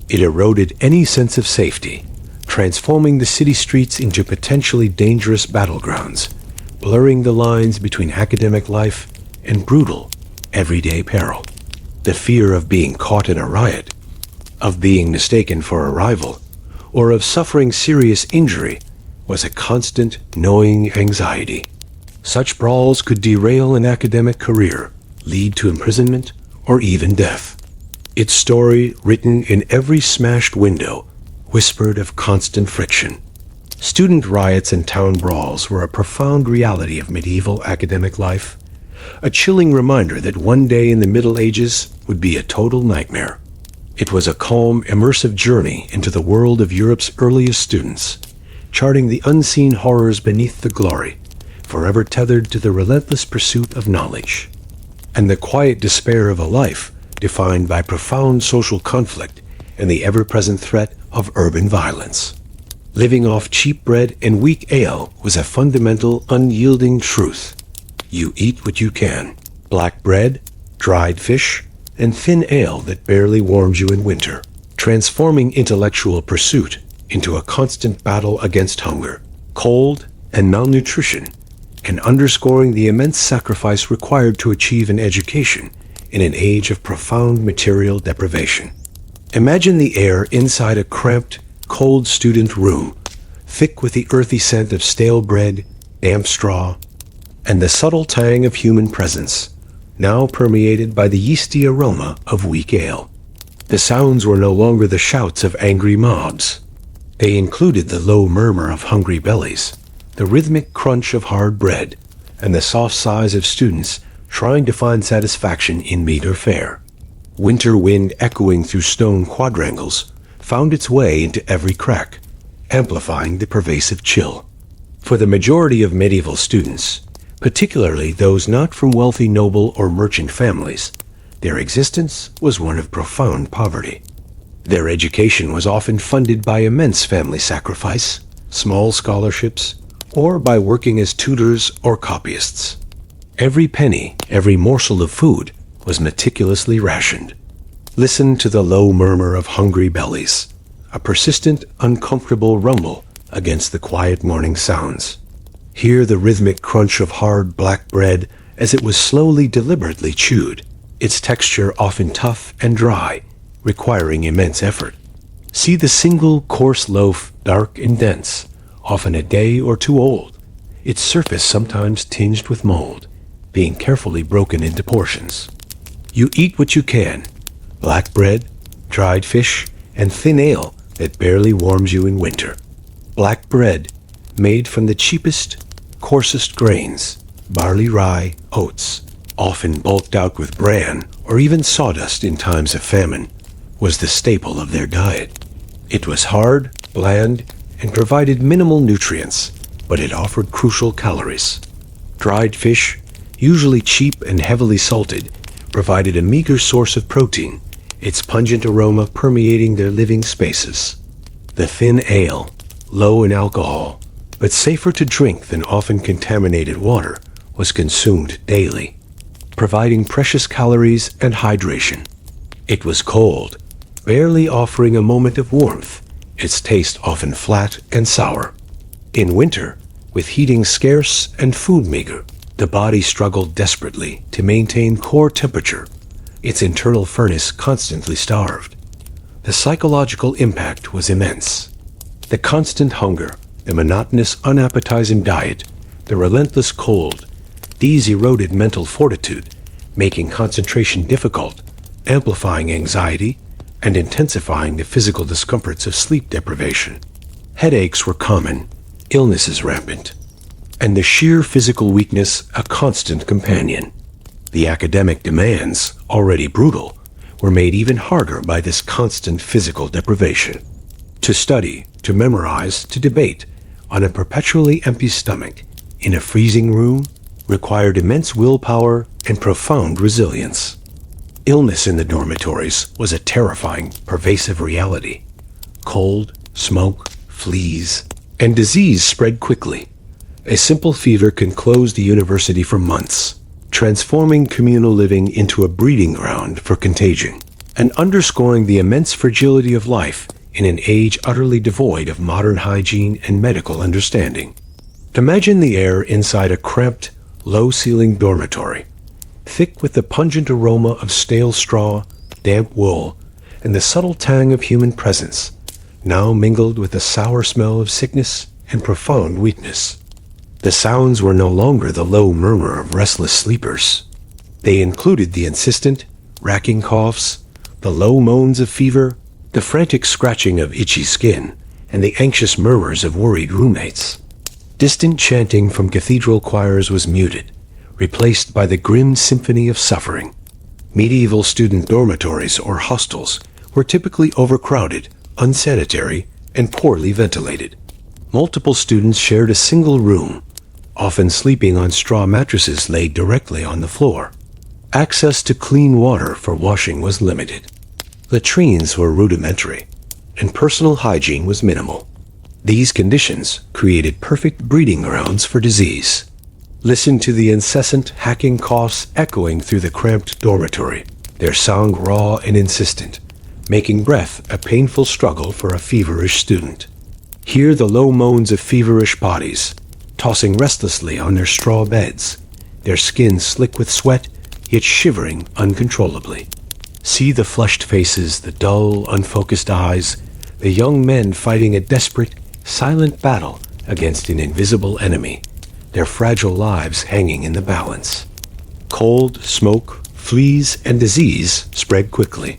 [SPEAKER 1] It eroded any sense of safety, transforming the city streets into potentially dangerous battlegrounds, blurring the lines between academic life and brutal, everyday peril. The fear of being caught in a riot, of being mistaken for a rival, or of suffering serious injury was a constant, gnawing anxiety. Such brawls could derail an academic career, lead to imprisonment, or even death. Its story, written in every smashed window, whispered of constant friction. Student riots and town brawls were a profound reality of medieval academic life, a chilling reminder that one day in the Middle Ages would be a total nightmare. It was a calm, immersive journey into the world of Europe's earliest students, charting the unseen horrors beneath the glory, forever tethered to the relentless pursuit of knowledge, and the quiet despair of a life defined by profound social conflict and the ever-present threat of urban violence. Living off cheap bread and weak ale was a fundamental, unyielding truth. You eat what you can: black bread, dried fish, and thin ale that barely warms you in winter. Transforming intellectual pursuit into a constant battle against hunger, cold, and malnutrition, and underscoring the immense sacrifice required to achieve an education in an age of profound material deprivation. Imagine the air inside a cramped, cold student room, thick with the earthy scent of stale bread, damp straw, and the subtle tang of human presence, now permeated by the yeasty aroma of weak ale. The sounds were no longer the shouts of angry mobs. They included the low murmur of hungry bellies, the rhythmic crunch of hard bread, and the soft sighs of students trying to find satisfaction in meager fare. Winter wind echoing through stone quadrangles found its way into every crack, amplifying the pervasive chill. For the majority of medieval students, particularly those not from wealthy noble or merchant families, their existence was one of profound poverty. Their education was often funded by immense family sacrifice, small scholarships, or by working as tutors or copyists. Every penny, every morsel of food was meticulously rationed. Listen to the low murmur of hungry bellies, a persistent, uncomfortable rumble against the quiet morning sounds. Hear the rhythmic crunch of hard black bread as it was slowly, deliberately chewed, its texture often tough and dry, requiring immense effort. See the single coarse loaf, dark and dense, often a day or two old, its surface sometimes tinged with mold, being carefully broken into portions. You eat what you can: black bread, dried fish, and thin ale that barely warms you in winter. Black bread, made from the cheapest, coarsest grains, barley, rye, oats, often bulked out with bran or even sawdust in times of famine, was the staple of their diet. It was hard, bland, and provided minimal nutrients, but it offered crucial calories. Dried fish, usually cheap and heavily salted, provided a meager source of protein, its pungent aroma permeating their living spaces. The thin ale, low in alcohol, but safer to drink than often contaminated water, was consumed daily, providing precious calories and hydration. It was cold, barely offering a moment of warmth, its taste often flat and sour. In winter, with heating scarce and food meager, the body struggled desperately to maintain core temperature, its internal furnace constantly starved. The psychological impact was immense. The constant hunger, the monotonous, unappetizing diet, the relentless cold, these eroded mental fortitude, making concentration difficult, amplifying anxiety, and intensifying the physical discomforts of sleep deprivation. Headaches were common, illnesses rampant, and the sheer physical weakness a constant companion. The academic demands, already brutal, were made even harder by this constant physical deprivation. To study, to memorize, to debate, on a perpetually empty stomach, in a freezing room, required immense willpower and profound resilience. Illness in the dormitories was a terrifying, pervasive reality. Cold, smoke, fleas, and disease spread quickly. A simple fever can close the university for months, transforming communal living into a breeding ground for contagion, and underscoring the immense fragility of life in an age utterly devoid of modern hygiene and medical understanding. Imagine the air inside a cramped, low-ceilinged dormitory, thick with the pungent aroma of stale straw, damp wool, and the subtle tang of human presence, now mingled with the sour smell of sickness and profound weakness. The sounds were no longer the low murmur of restless sleepers. They included the insistent, racking coughs, the low moans of fever, the frantic scratching of itchy skin, and the anxious murmurs of worried roommates. Distant chanting from cathedral choirs was muted, replaced by the grim symphony of suffering. Medieval student dormitories or hostels were typically overcrowded, unsanitary, and poorly ventilated. Multiple students shared a single room, often sleeping on straw mattresses laid directly on the floor. Access to clean water for washing was limited. Latrines were rudimentary, and personal hygiene was minimal. These conditions created perfect breeding grounds for disease. Listen to the incessant hacking coughs echoing through the cramped dormitory, their sound raw and insistent, making breath a painful struggle for a feverish student. Hear the low moans of feverish bodies, tossing restlessly on their straw beds, their skin slick with sweat, yet shivering uncontrollably. See the flushed faces, the dull, unfocused eyes, the young men fighting a desperate, silent battle against an invisible enemy, their fragile lives hanging in the balance. Cold, smoke, fleas, and disease spread quickly.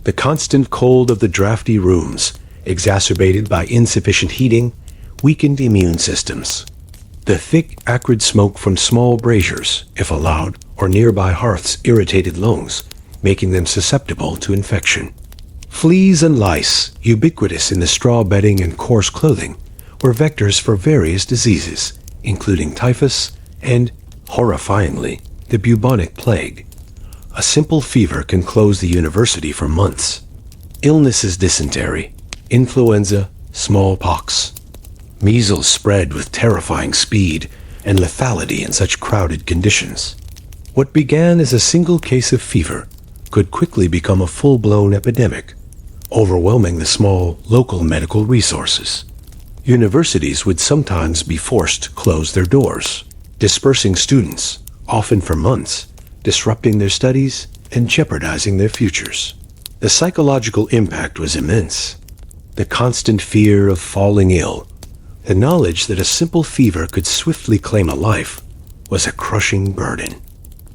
[SPEAKER 1] The constant cold of the drafty rooms, exacerbated by insufficient heating, weakened immune systems. The thick, acrid smoke from small braziers, if allowed, or nearby hearths irritated lungs, making them susceptible to infection. Fleas and lice, ubiquitous in the straw bedding and coarse clothing, were vectors for various diseases, including typhus and, horrifyingly, the bubonic plague. A simple fever can close the university for months. Illnesses: dysentery, influenza, smallpox. Measles spread with terrifying speed and lethality in such crowded conditions. What began as a single case of fever could quickly become a full-blown epidemic, overwhelming the small local medical resources. Universities would sometimes be forced to close their doors, dispersing students, often for months, disrupting their studies and jeopardizing their futures. The psychological impact was immense. The constant fear of falling ill, the knowledge that a simple fever could swiftly claim a life, was a crushing burden.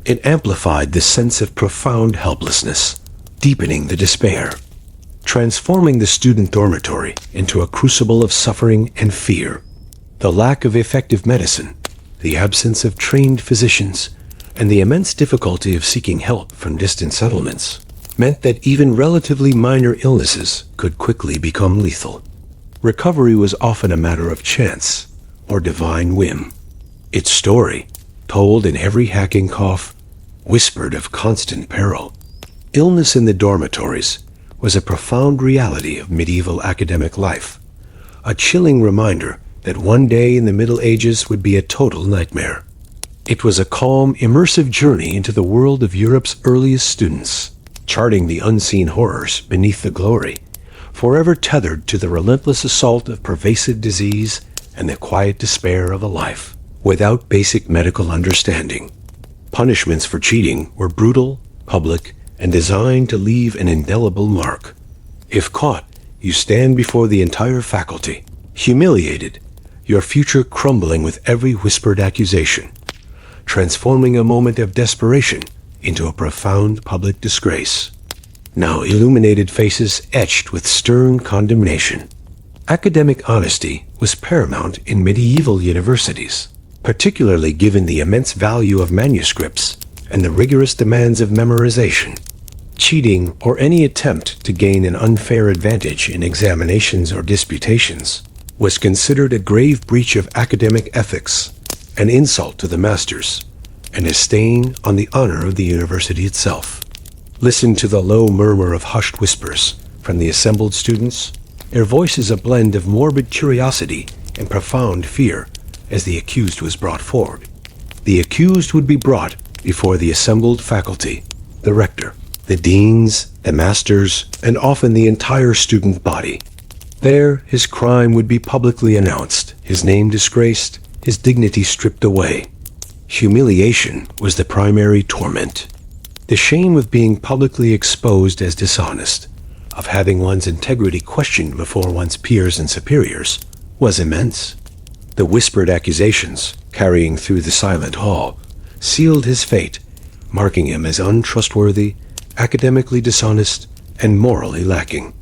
[SPEAKER 1] It amplified the sense of profound helplessness, deepening the despair, transforming the student dormitory into a crucible of suffering and fear. The lack of effective medicine, the absence of trained physicians, and the immense difficulty of seeking help from distant settlements meant that even relatively minor illnesses could quickly become lethal. Recovery was often a matter of chance or divine whim. Its story, told in every hacking cough, whispered of constant peril. Illness in the dormitories was a profound reality of medieval academic life, a chilling reminder that one day in the Middle Ages would be a total nightmare. It was a calm, immersive journey into the world of Europe's earliest students, charting the unseen horrors beneath the glory, forever tethered to the relentless assault of pervasive disease and the quiet despair of a life without basic medical understanding. Punishments for cheating were brutal, public, and designed to leave an indelible mark. If caught, you stand before the entire faculty, humiliated, your future crumbling with every whispered accusation, transforming a moment of desperation into a profound public disgrace. Now illuminated faces etched with stern condemnation. Academic honesty was paramount in medieval universities, particularly given the immense value of manuscripts and the rigorous demands of memorization. Cheating or any attempt to gain an unfair advantage in examinations or disputations was considered a grave breach of academic ethics, an insult to the masters, and a stain on the honor of the university itself. Listen to the low murmur of hushed whispers from the assembled students, their voices a blend of morbid curiosity and profound fear as the accused was brought forward. The accused would be brought before the assembled faculty, the rector, the deans, the masters, and often the entire student body. There, his crime would be publicly announced, his name disgraced, his dignity stripped away. Humiliation was the primary torment. The shame of being publicly exposed as dishonest, of having one's integrity questioned before one's peers and superiors, was immense. The whispered accusations, carrying through the silent hall, sealed his fate, marking him as untrustworthy, academically dishonest, and morally lacking.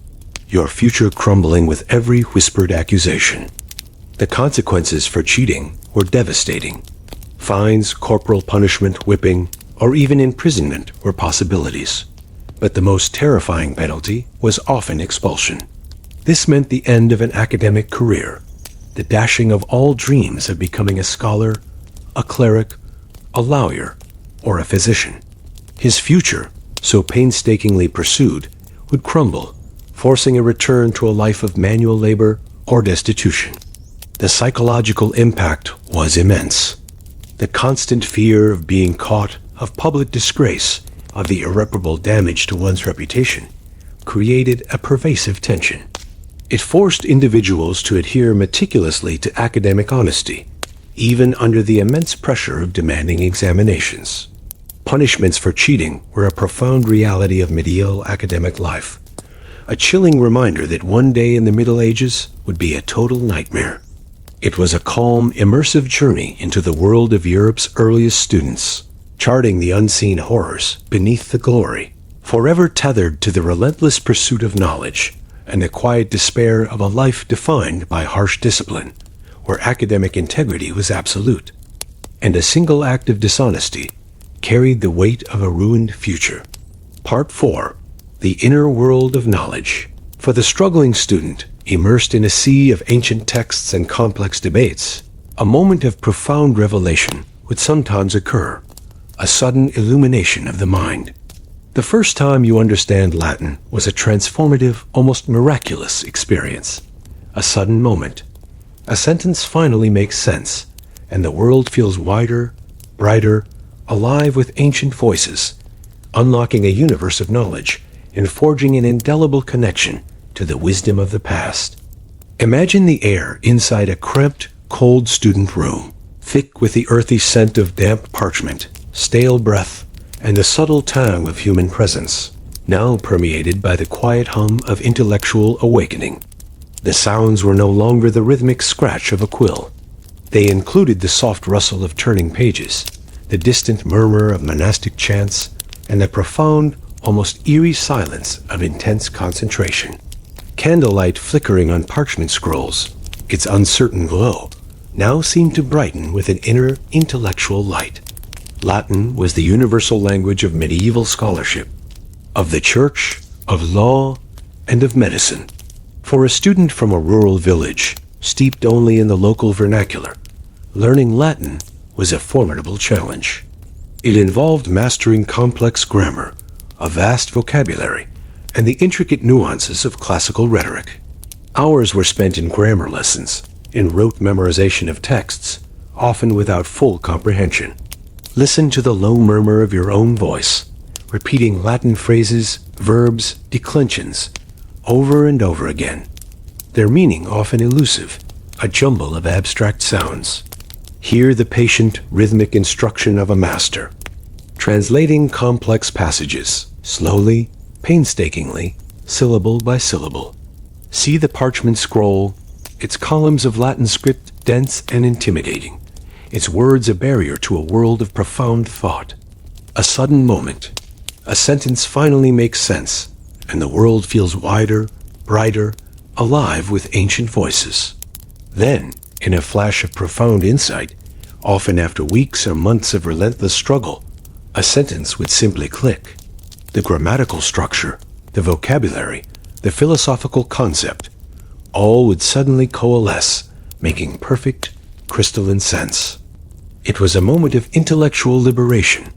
[SPEAKER 1] Your future crumbling with every whispered accusation. The consequences for cheating were devastating. Fines, corporal punishment, whipping, or even imprisonment were possibilities. But the most terrifying penalty was often expulsion. This meant the end of an academic career, the dashing of all dreams of becoming a scholar, a cleric, a lawyer, or a physician. His future, so painstakingly pursued, would crumble, forcing a return to a life of manual labor or destitution. The psychological impact was immense. The constant fear of being caught, of public disgrace, of the irreparable damage to one's reputation, created a pervasive tension. It forced individuals to adhere meticulously to academic honesty, even under the immense pressure of demanding examinations. Punishments for cheating were a profound reality of medieval academic life, a chilling reminder that one day in the Middle Ages would be a total nightmare. It was a calm, immersive journey into the world of Europe's earliest students, charting the unseen horrors beneath the glory, forever tethered to the relentless pursuit of knowledge and the quiet despair of a life defined by harsh discipline, where academic integrity was absolute, and a single act of dishonesty carried the weight of a ruined future. Part 4. The Inner World of Knowledge. For the struggling student, immersed in a sea of ancient texts and complex debates, a moment of profound revelation would sometimes occur, a sudden illumination of the mind. The first time you understand Latin was a transformative, almost miraculous experience. A sudden moment. A sentence finally makes sense, and the world feels wider, brighter, alive with ancient voices, unlocking a universe of knowledge and forging an indelible connection to the wisdom of the past. Imagine the air inside a cramped, cold student room, thick with the earthy scent of damp parchment, stale breath, and the subtle tang of human presence, now permeated by the quiet hum of intellectual awakening. The sounds were no longer the rhythmic scratch of a quill. They included the soft rustle of turning pages, the distant murmur of monastic chants, and the profound, almost eerie silence of intense concentration. Candlelight flickering on parchment scrolls, its uncertain glow, now seemed to brighten with an inner intellectual light. Latin was the universal language of medieval scholarship, of the church, of law, and of medicine. For a student from a rural village, steeped only in the local vernacular, learning Latin was a formidable challenge. It involved mastering complex grammar, a vast vocabulary, and the intricate nuances of classical rhetoric. Hours were spent in grammar lessons, in rote memorization of texts, often without full comprehension. Listen to the low murmur of your own voice, repeating Latin phrases, verbs, declensions, over and over again, their meaning often elusive, a jumble of abstract sounds. Hear the patient, rhythmic instruction of a master, translating complex passages, slowly, painstakingly, syllable by syllable. See the parchment scroll, its columns of Latin script dense and intimidating, its words a barrier to a world of profound thought. A sudden moment, a sentence finally makes sense, and the world feels wider, brighter, alive with ancient voices. Then, in a flash of profound insight, often after weeks or months of relentless struggle, a sentence would simply click. The grammatical structure, the vocabulary, the philosophical concept, all would suddenly coalesce, making perfect, crystalline sense. It was a moment of intellectual liberation,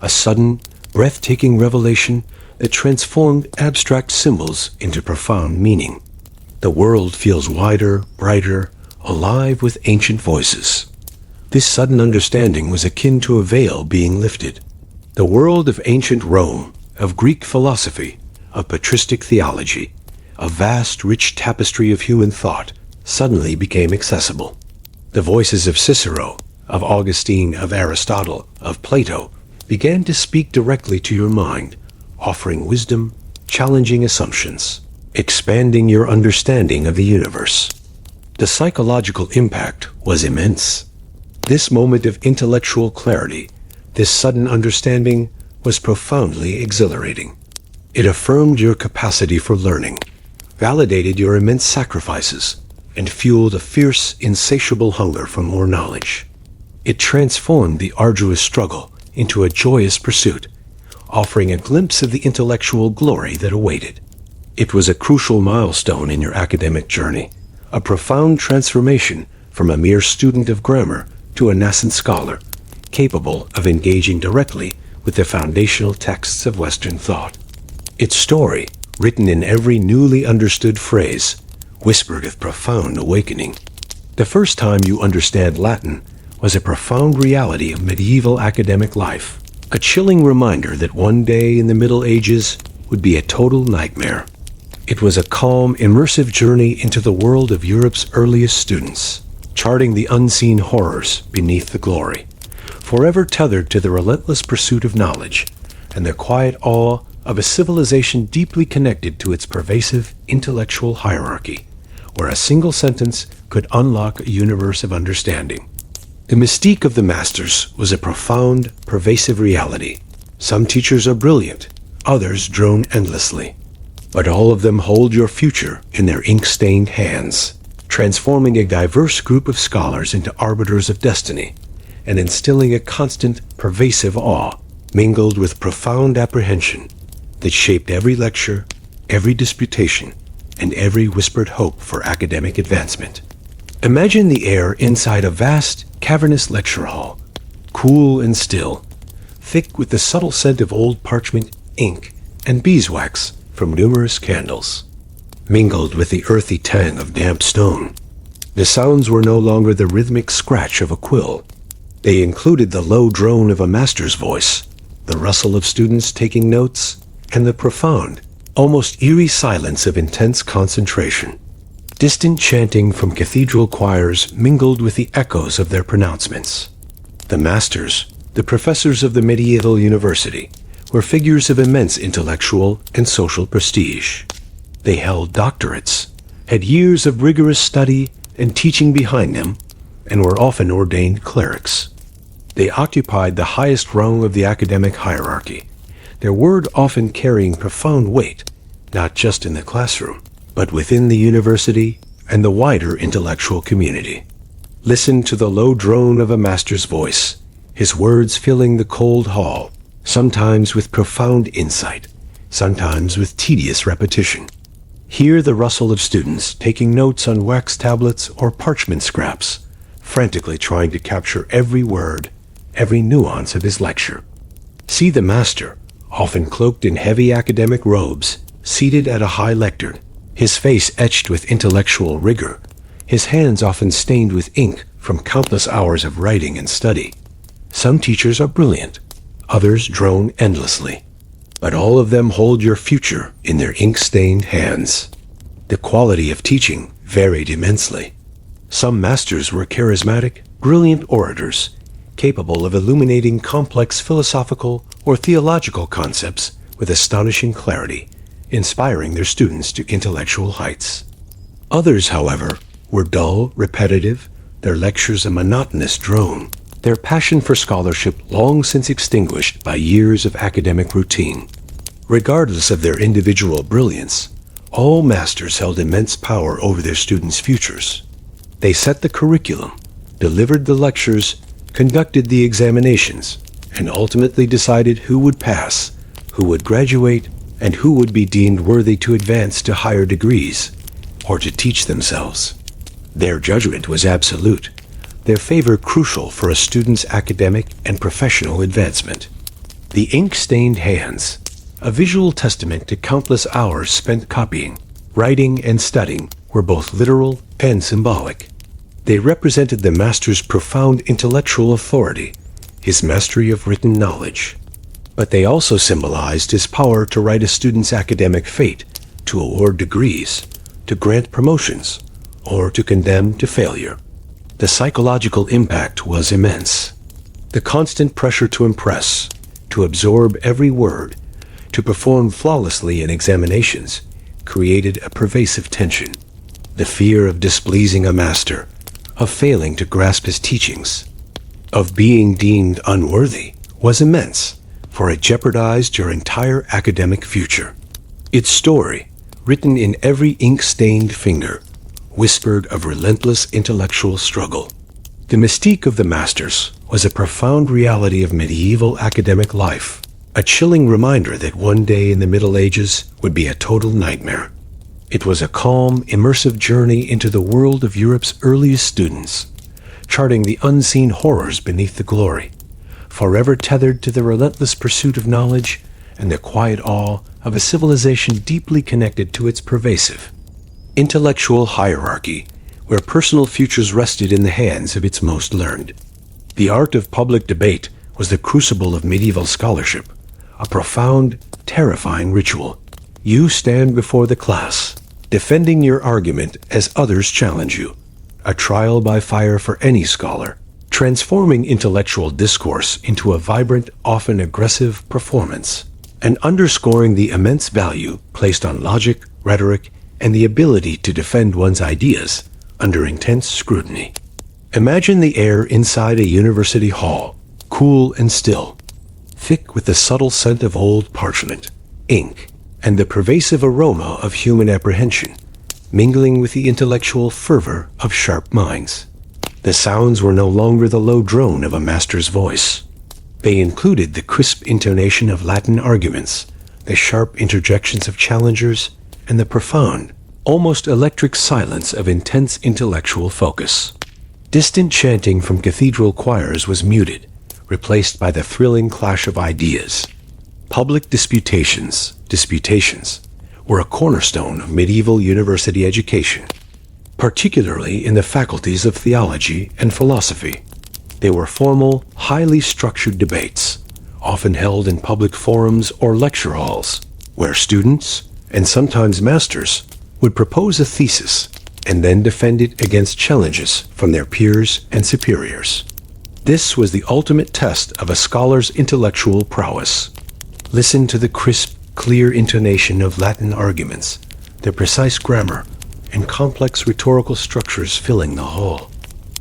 [SPEAKER 1] a sudden, breathtaking revelation that transformed abstract symbols into profound meaning. The world feels wider, brighter, alive with ancient voices. This sudden understanding was akin to a veil being lifted. The world of ancient Rome, of Greek philosophy, of patristic theology, a vast, rich tapestry of human thought, suddenly became accessible. The voices of Cicero, of Augustine, of Aristotle, of Plato, began to speak directly to your mind, offering wisdom, challenging assumptions, expanding your understanding of the universe. The psychological impact was immense. This moment of intellectual clarity, this sudden understanding, was profoundly exhilarating. It affirmed your capacity for learning, validated your immense sacrifices, and fueled a fierce, insatiable hunger for more knowledge. It transformed the arduous struggle into a joyous pursuit, offering a glimpse of the intellectual glory that awaited. It was a crucial milestone in your academic journey, a profound transformation from a mere student of grammar to a nascent scholar, capable of engaging directly with the foundational texts of Western thought. Its story, written in every newly understood phrase, whispered of profound awakening. The first time you understand Latin was a profound reality of medieval academic life, a chilling reminder that one day in the Middle Ages would be a total nightmare. It was a calm, immersive journey into the world of Europe's earliest students, charting the unseen horrors beneath the glory, forever tethered to the relentless pursuit of knowledge and the quiet awe of a civilization deeply connected to its pervasive intellectual hierarchy, where a single sentence could unlock a universe of understanding. The mystique of the masters was a profound, pervasive reality. Some teachers are brilliant, others drone endlessly. But all of them hold your future in their ink-stained hands, transforming a diverse group of scholars into arbiters of destiny, and instilling a constant, pervasive awe, mingled with profound apprehension, that shaped every lecture, every disputation, and every whispered hope for academic advancement. Imagine the air inside a vast, cavernous lecture hall, cool and still, thick with the subtle scent of old parchment, ink, and beeswax from numerous candles, mingled with the earthy tang of damp stone. The sounds were no longer the rhythmic scratch of a quill. They included the low drone of a master's voice, the rustle of students taking notes, and the profound, almost eerie silence of intense concentration. Distant chanting from cathedral choirs mingled with the echoes of their pronouncements. The masters, the professors of the medieval university, were figures of immense intellectual and social prestige. They held doctorates, had years of rigorous study and teaching behind them, and were often ordained clerics. They occupied the highest rung of the academic hierarchy, their word often carrying profound weight, not just in the classroom, but within the university and the wider intellectual community. Listen to the low drone of a master's voice, his words filling the cold hall, sometimes with profound insight, sometimes with tedious repetition. Hear the rustle of students taking notes on wax tablets or parchment scraps, frantically trying to capture every word, every nuance of his lecture. See the master, often cloaked in heavy academic robes, seated at a high lectern, his face etched with intellectual rigor, his hands often stained with ink from countless hours of writing and study. Some teachers are brilliant, others drone endlessly, but all of them hold your future in their ink-stained hands. The quality of teaching varied immensely. Some masters were charismatic, brilliant orators, capable of illuminating complex philosophical or theological concepts with astonishing clarity, inspiring their students to intellectual heights. Others, however, were dull, repetitive, their lectures a monotonous drone, their passion for scholarship long since extinguished by years of academic routine. Regardless of their individual brilliance, all masters held immense power over their students' futures. They set the curriculum, delivered the lectures, conducted the examinations, and ultimately decided who would pass, who would graduate, and who would be deemed worthy to advance to higher degrees, or to teach themselves. Their judgment was absolute, their favor crucial for a student's academic and professional advancement. The ink-stained hands, a visual testament to countless hours spent copying, writing, and studying, were both literal and symbolic. They represented the master's profound intellectual authority, his mastery of written knowledge. But they also symbolized his power to write a student's academic fate, to award degrees, to grant promotions, or to condemn to failure. The psychological impact was immense. The constant pressure to impress, to absorb every word, to perform flawlessly in examinations, created a pervasive tension. The fear of displeasing a master, of failing to grasp his teachings, of being deemed unworthy, was immense, for it jeopardized your entire academic future. Its story, written in every ink-stained finger, whispered of relentless intellectual struggle. The mystique of the masters was a profound reality of medieval academic life, a chilling reminder that one day in the Middle Ages would be a total nightmare. It was a calm, immersive journey into the world of Europe's earliest students, charting the unseen horrors beneath the glory, forever tethered to the relentless pursuit of knowledge and the quiet awe of a civilization deeply connected to its pervasive intellectual hierarchy, where personal futures rested in the hands of its most learned. The art of public debate was the crucible of medieval scholarship, a profound, terrifying ritual. You stand before the class, defending your argument as others challenge you. A trial by fire for any scholar, transforming intellectual discourse into a vibrant, often aggressive performance, and underscoring the immense value placed on logic, rhetoric, and the ability to defend one's ideas under intense scrutiny. Imagine the air inside a university hall, cool and still, thick with the subtle scent of old parchment, ink, and the pervasive aroma of human apprehension, mingling with the intellectual fervor of sharp minds. The sounds were no longer the low drone of a master's voice. They included the crisp intonation of Latin arguments, the sharp interjections of challengers, and the profound, almost electric silence of intense intellectual focus. Distant chanting from cathedral choirs was muted, replaced by the thrilling clash of ideas. Public disputations were a cornerstone of medieval university education, particularly in the faculties of theology and philosophy. They were formal, highly structured debates, often held in public forums or lecture halls, where students, and sometimes masters, would propose a thesis and then defend it against challenges from their peers and superiors. This was the ultimate test of a scholar's intellectual prowess. Listen to the crisp, clear intonation of Latin arguments, their precise grammar, and complex rhetorical structures filling the hall.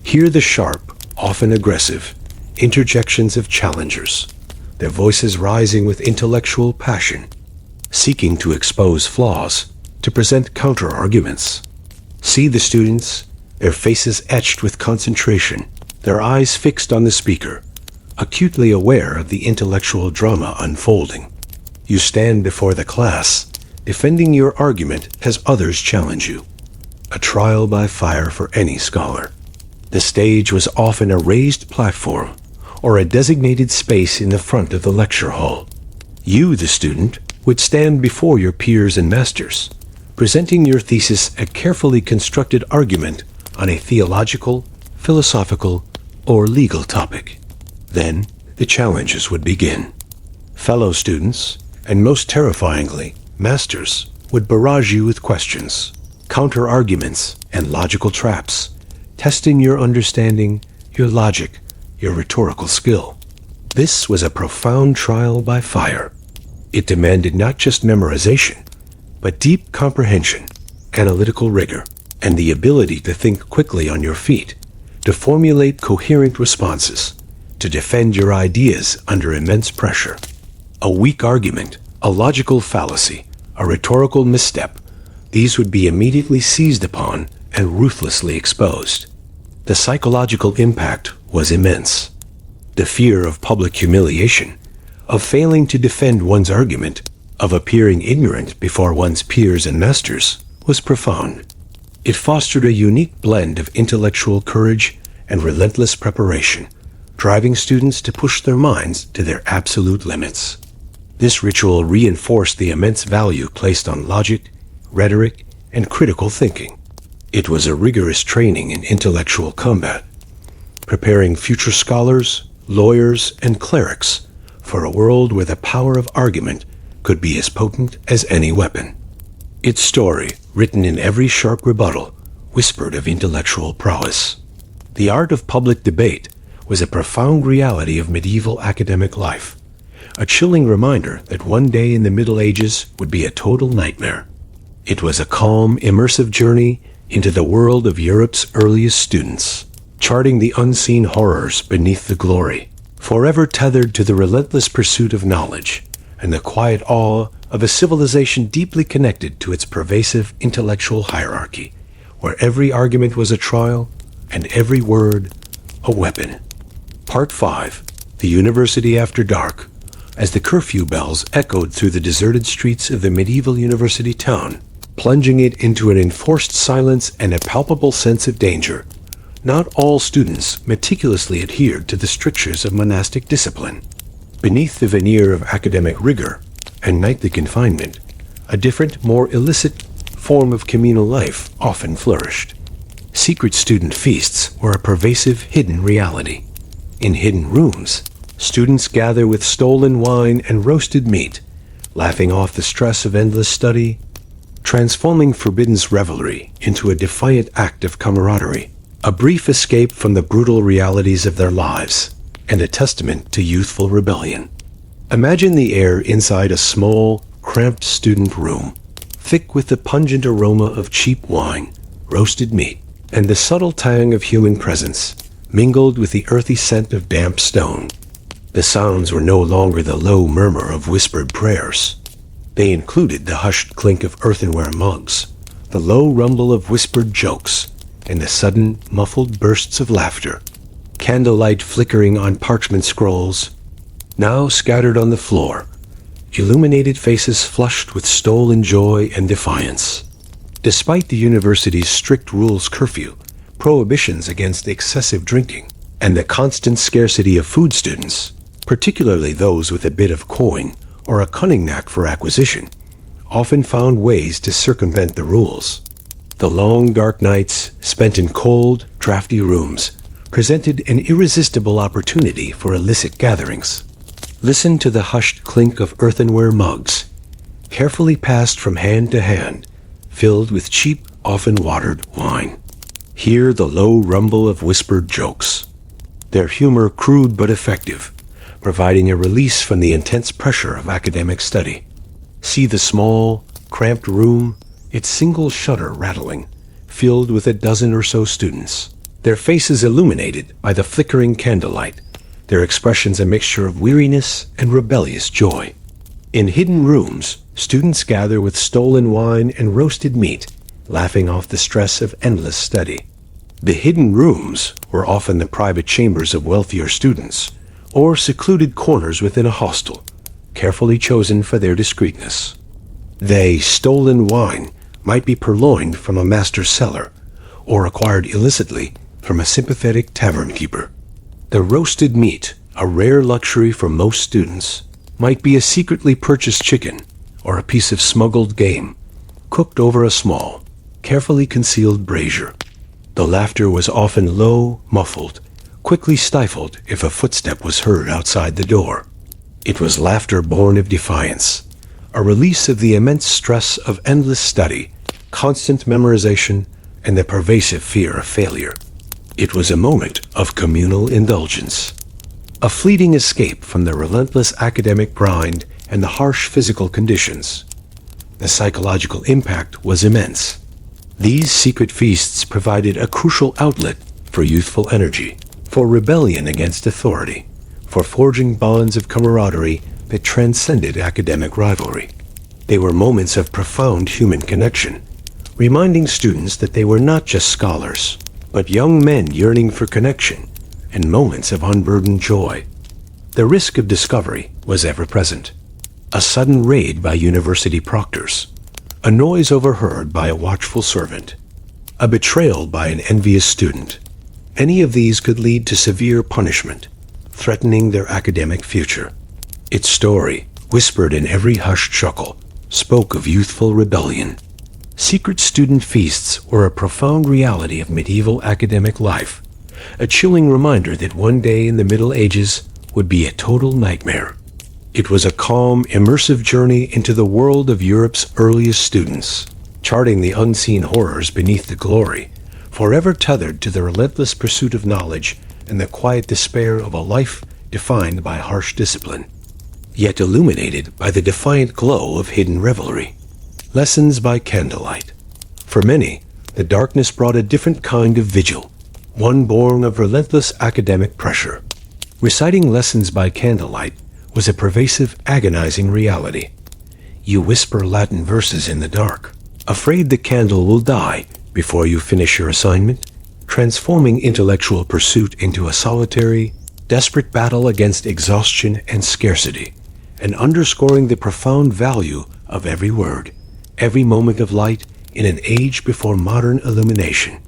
[SPEAKER 1] Hear the sharp, often aggressive, interjections of challengers, their voices rising with intellectual passion, seeking to expose flaws, to present counter-arguments. See the students, their faces etched with concentration, their eyes fixed on the speaker, acutely aware of the intellectual drama unfolding. You stand before the class, defending your argument as others challenge you. A trial by fire for any scholar. The stage was often a raised platform or a designated space in the front of the lecture hall. You, the student, would stand before your peers and masters, presenting your thesis a carefully constructed argument on a theological, philosophical, or legal topic. Then, the challenges would begin. Fellow students, and most terrifyingly, masters, would barrage you with questions, counter-arguments, and logical traps, testing your understanding, your logic, your rhetorical skill. This was a profound trial by fire. It demanded not just memorization, but deep comprehension, analytical rigor, and the ability to think quickly on your feet, to formulate coherent responses, to defend your ideas under immense pressure. A weak argument, a logical fallacy, a rhetorical misstep, these would be immediately seized upon and ruthlessly exposed. The psychological impact was immense. The fear of public humiliation, of failing to defend one's argument, of appearing ignorant before one's peers and masters, was profound. It fostered a unique blend of intellectual courage and relentless preparation, driving students to push their minds to their absolute limits. This ritual reinforced the immense value placed on logic, rhetoric, and critical thinking. It was a rigorous training in intellectual combat, preparing future scholars, lawyers, and clerics for a world where the power of argument could be as potent as any weapon. Its story, written in every sharp rebuttal, whispered of intellectual prowess. The art of public debate was a profound reality of medieval academic life, a chilling reminder that one day in the Middle Ages would be a total nightmare. It was a calm, immersive journey into the world of Europe's earliest students, charting the unseen horrors beneath the glory, forever tethered to the relentless pursuit of knowledge and the quiet awe of a civilization deeply connected to its pervasive intellectual hierarchy, where every argument was a trial and every word a weapon. Part 5. The University After Dark. As the curfew bells echoed through the deserted streets of the medieval university town, plunging it into an enforced silence and a palpable sense of danger, not all students meticulously adhered to the strictures of monastic discipline. Beneath the veneer of academic rigor and nightly confinement, a different, more illicit form of communal life often flourished. Secret student feasts were a pervasive hidden reality. In hidden rooms, students gather with stolen wine and roasted meat, laughing off the stress of endless study, transforming forbidden's revelry into a defiant act of camaraderie, a brief escape from the brutal realities of their lives, and a testament to youthful rebellion. Imagine the air inside a small, cramped student room, thick with the pungent aroma of cheap wine, roasted meat, and the subtle tang of human presence, mingled with the earthy scent of damp stone. The sounds were no longer the low murmur of whispered prayers. They included the hushed clink of earthenware mugs, the low rumble of whispered jokes, and the sudden, muffled bursts of laughter. Candlelight flickering on parchment scrolls, now scattered on the floor, illuminated faces flushed with stolen joy and defiance. Despite the university's strict rules curfew, prohibitions against excessive drinking, and the constant scarcity of food students, particularly those with a bit of coin or a cunning knack for acquisition, often found ways to circumvent the rules. The long, dark nights spent in cold, drafty rooms presented an irresistible opportunity for illicit gatherings. Listen to the hushed clink of earthenware mugs, carefully passed from hand to hand, filled with cheap, often watered wine. Hear the low rumble of whispered jokes, their humor crude but effective, providing a release from the intense pressure of academic study. See the small, cramped room, its single shutter rattling, filled with a dozen or so students, their faces illuminated by the flickering candlelight, their expressions a mixture of weariness and rebellious joy. In hidden rooms, students gather with stolen wine and roasted meat, laughing off the stress of endless study. The hidden rooms were often the private chambers of wealthier students, or secluded corners within a hostel, carefully chosen for their discreetness. They, stolen wine, might be purloined from a master cellar, or acquired illicitly from a sympathetic tavern keeper. The roasted meat, a rare luxury for most students, might be a secretly purchased chicken or a piece of smuggled game, cooked over a small, carefully concealed brazier. The laughter was often low, muffled, quickly stifled if a footstep was heard outside the door. It was laughter born of defiance, a release of the immense stress of endless study, constant memorization, and the pervasive fear of failure. It was a moment of communal indulgence, a fleeting escape from the relentless academic grind and the harsh physical conditions. The psychological impact was immense. These secret feasts provided a crucial outlet for youthful energy, for rebellion against authority, for forging bonds of camaraderie that transcended academic rivalry. They were moments of profound human connection, reminding students that they were not just scholars, but young men yearning for connection and moments of unburdened joy. The risk of discovery was ever present. A sudden raid by university proctors, a noise overheard by a watchful servant, a betrayal by an envious student. Any of these could lead to severe punishment, threatening their academic future. Its story, whispered in every hushed chuckle, spoke of youthful rebellion. Secret student feasts were a profound reality of medieval academic life, a chilling reminder that one day in the Middle Ages would be a total nightmare. It was a calm, immersive journey into the world of Europe's earliest students, charting the unseen horrors beneath the glory, forever tethered to the relentless pursuit of knowledge and the quiet despair of a life defined by harsh discipline, yet illuminated by the defiant glow of hidden revelry. Lessons by candlelight. For many, the darkness brought a different kind of vigil, one born of relentless academic pressure. Reciting lessons by candlelight was a pervasive, agonizing reality. You whisper Latin verses in the dark, afraid the candle will die before you finish your assignment, transforming intellectual pursuit into a solitary, desperate battle against exhaustion and scarcity, and underscoring the profound value of every word, every moment of light in an age before modern illumination.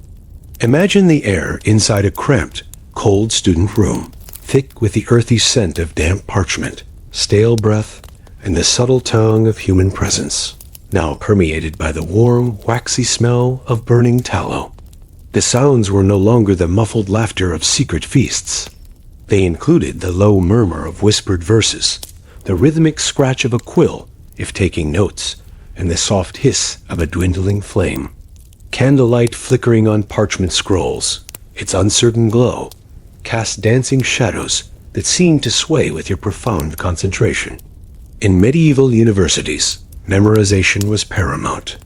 [SPEAKER 1] Imagine the air inside a cramped, cold student room, thick with the earthy scent of damp parchment, stale breath, and the subtle tang of human presence, now permeated by the warm, waxy smell of burning tallow. The sounds were no longer the muffled laughter of secret feasts. They included the low murmur of whispered verses, the rhythmic scratch of a quill if taking notes, and the soft hiss of a dwindling flame. Candlelight flickering on parchment scrolls, its uncertain glow, cast dancing shadows that seem to sway with your profound concentration. In medieval universities, memorization was paramount.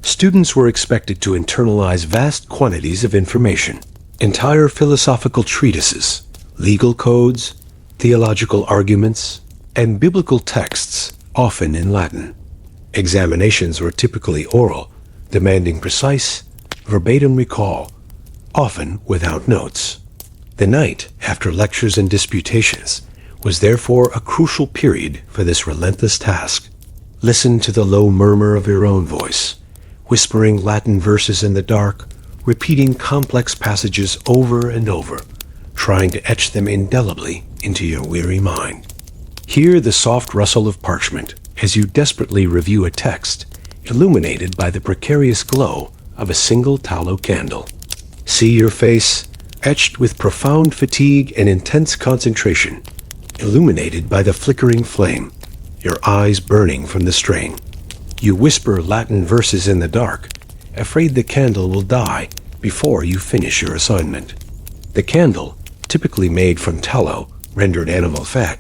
[SPEAKER 1] Students were expected to internalize vast quantities of information, entire philosophical treatises, legal codes, theological arguments, and biblical texts, often in Latin. Examinations were typically oral, demanding precise, verbatim recall, often without notes. The night after lectures and disputations was therefore a crucial period for this relentless task. Listen to the low murmur of your own voice, whispering Latin verses in the dark, repeating complex passages over and over, trying to etch them indelibly into your weary mind. Hear the soft rustle of parchment as you desperately review a text, illuminated by the precarious glow of a single tallow candle. See your face, etched with profound fatigue and intense concentration, illuminated by the flickering flame, your eyes burning from the strain. You whisper Latin verses in the dark, afraid the candle will die before you finish your assignment. The candle, typically made from tallow, rendered animal fat,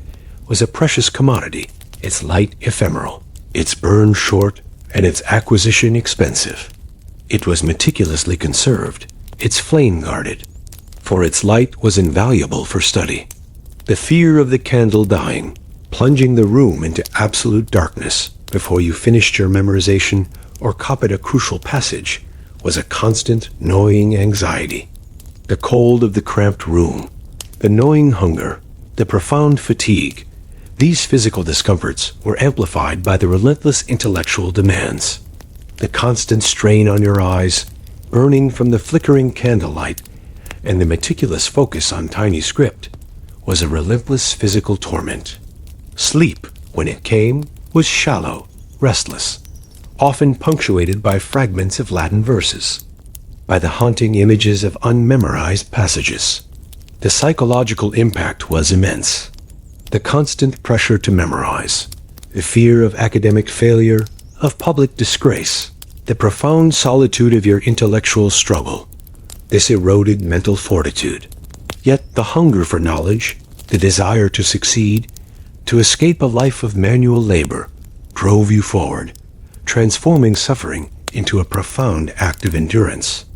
[SPEAKER 1] was a precious commodity, its light ephemeral, its burn short, and its acquisition expensive. It was meticulously conserved, its flame guarded, for its light was invaluable for study. The fear of the candle dying, plunging the room into absolute darkness before you finished your memorization or copied a crucial passage, was a constant, gnawing anxiety. The cold of the cramped room, the gnawing hunger, the profound fatigue, these physical discomforts were amplified by the relentless intellectual demands. The constant strain on your eyes, burning from the flickering candlelight, and the meticulous focus on tiny script, was a relentless physical torment. Sleep, when it came, was shallow, restless, often punctuated by fragments of Latin verses, by the haunting images of unmemorized passages. The psychological impact was immense. The constant pressure to memorize, the fear of academic failure, of public disgrace, the profound solitude of your intellectual struggle, this eroded mental fortitude. Yet the hunger for knowledge, the desire to succeed, to escape a life of manual labor, drove you forward, transforming suffering into a profound act of endurance.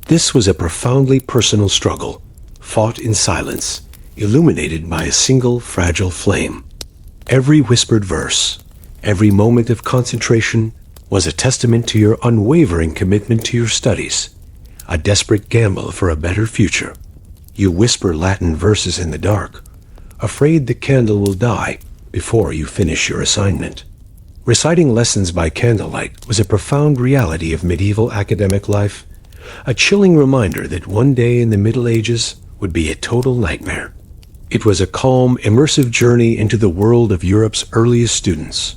[SPEAKER 1] This was a profoundly personal struggle, fought in silence, illuminated by a single fragile flame. Every whispered verse, every moment of concentration was a testament to your unwavering commitment to your studies, a desperate gamble for a better future. You whisper Latin verses in the dark, afraid the candle will die before you finish your assignment. Reciting lessons by candlelight was a profound reality of medieval academic life, a chilling reminder that one day in the Middle Ages would be a total nightmare. It was a calm, immersive journey into the world of Europe's earliest students,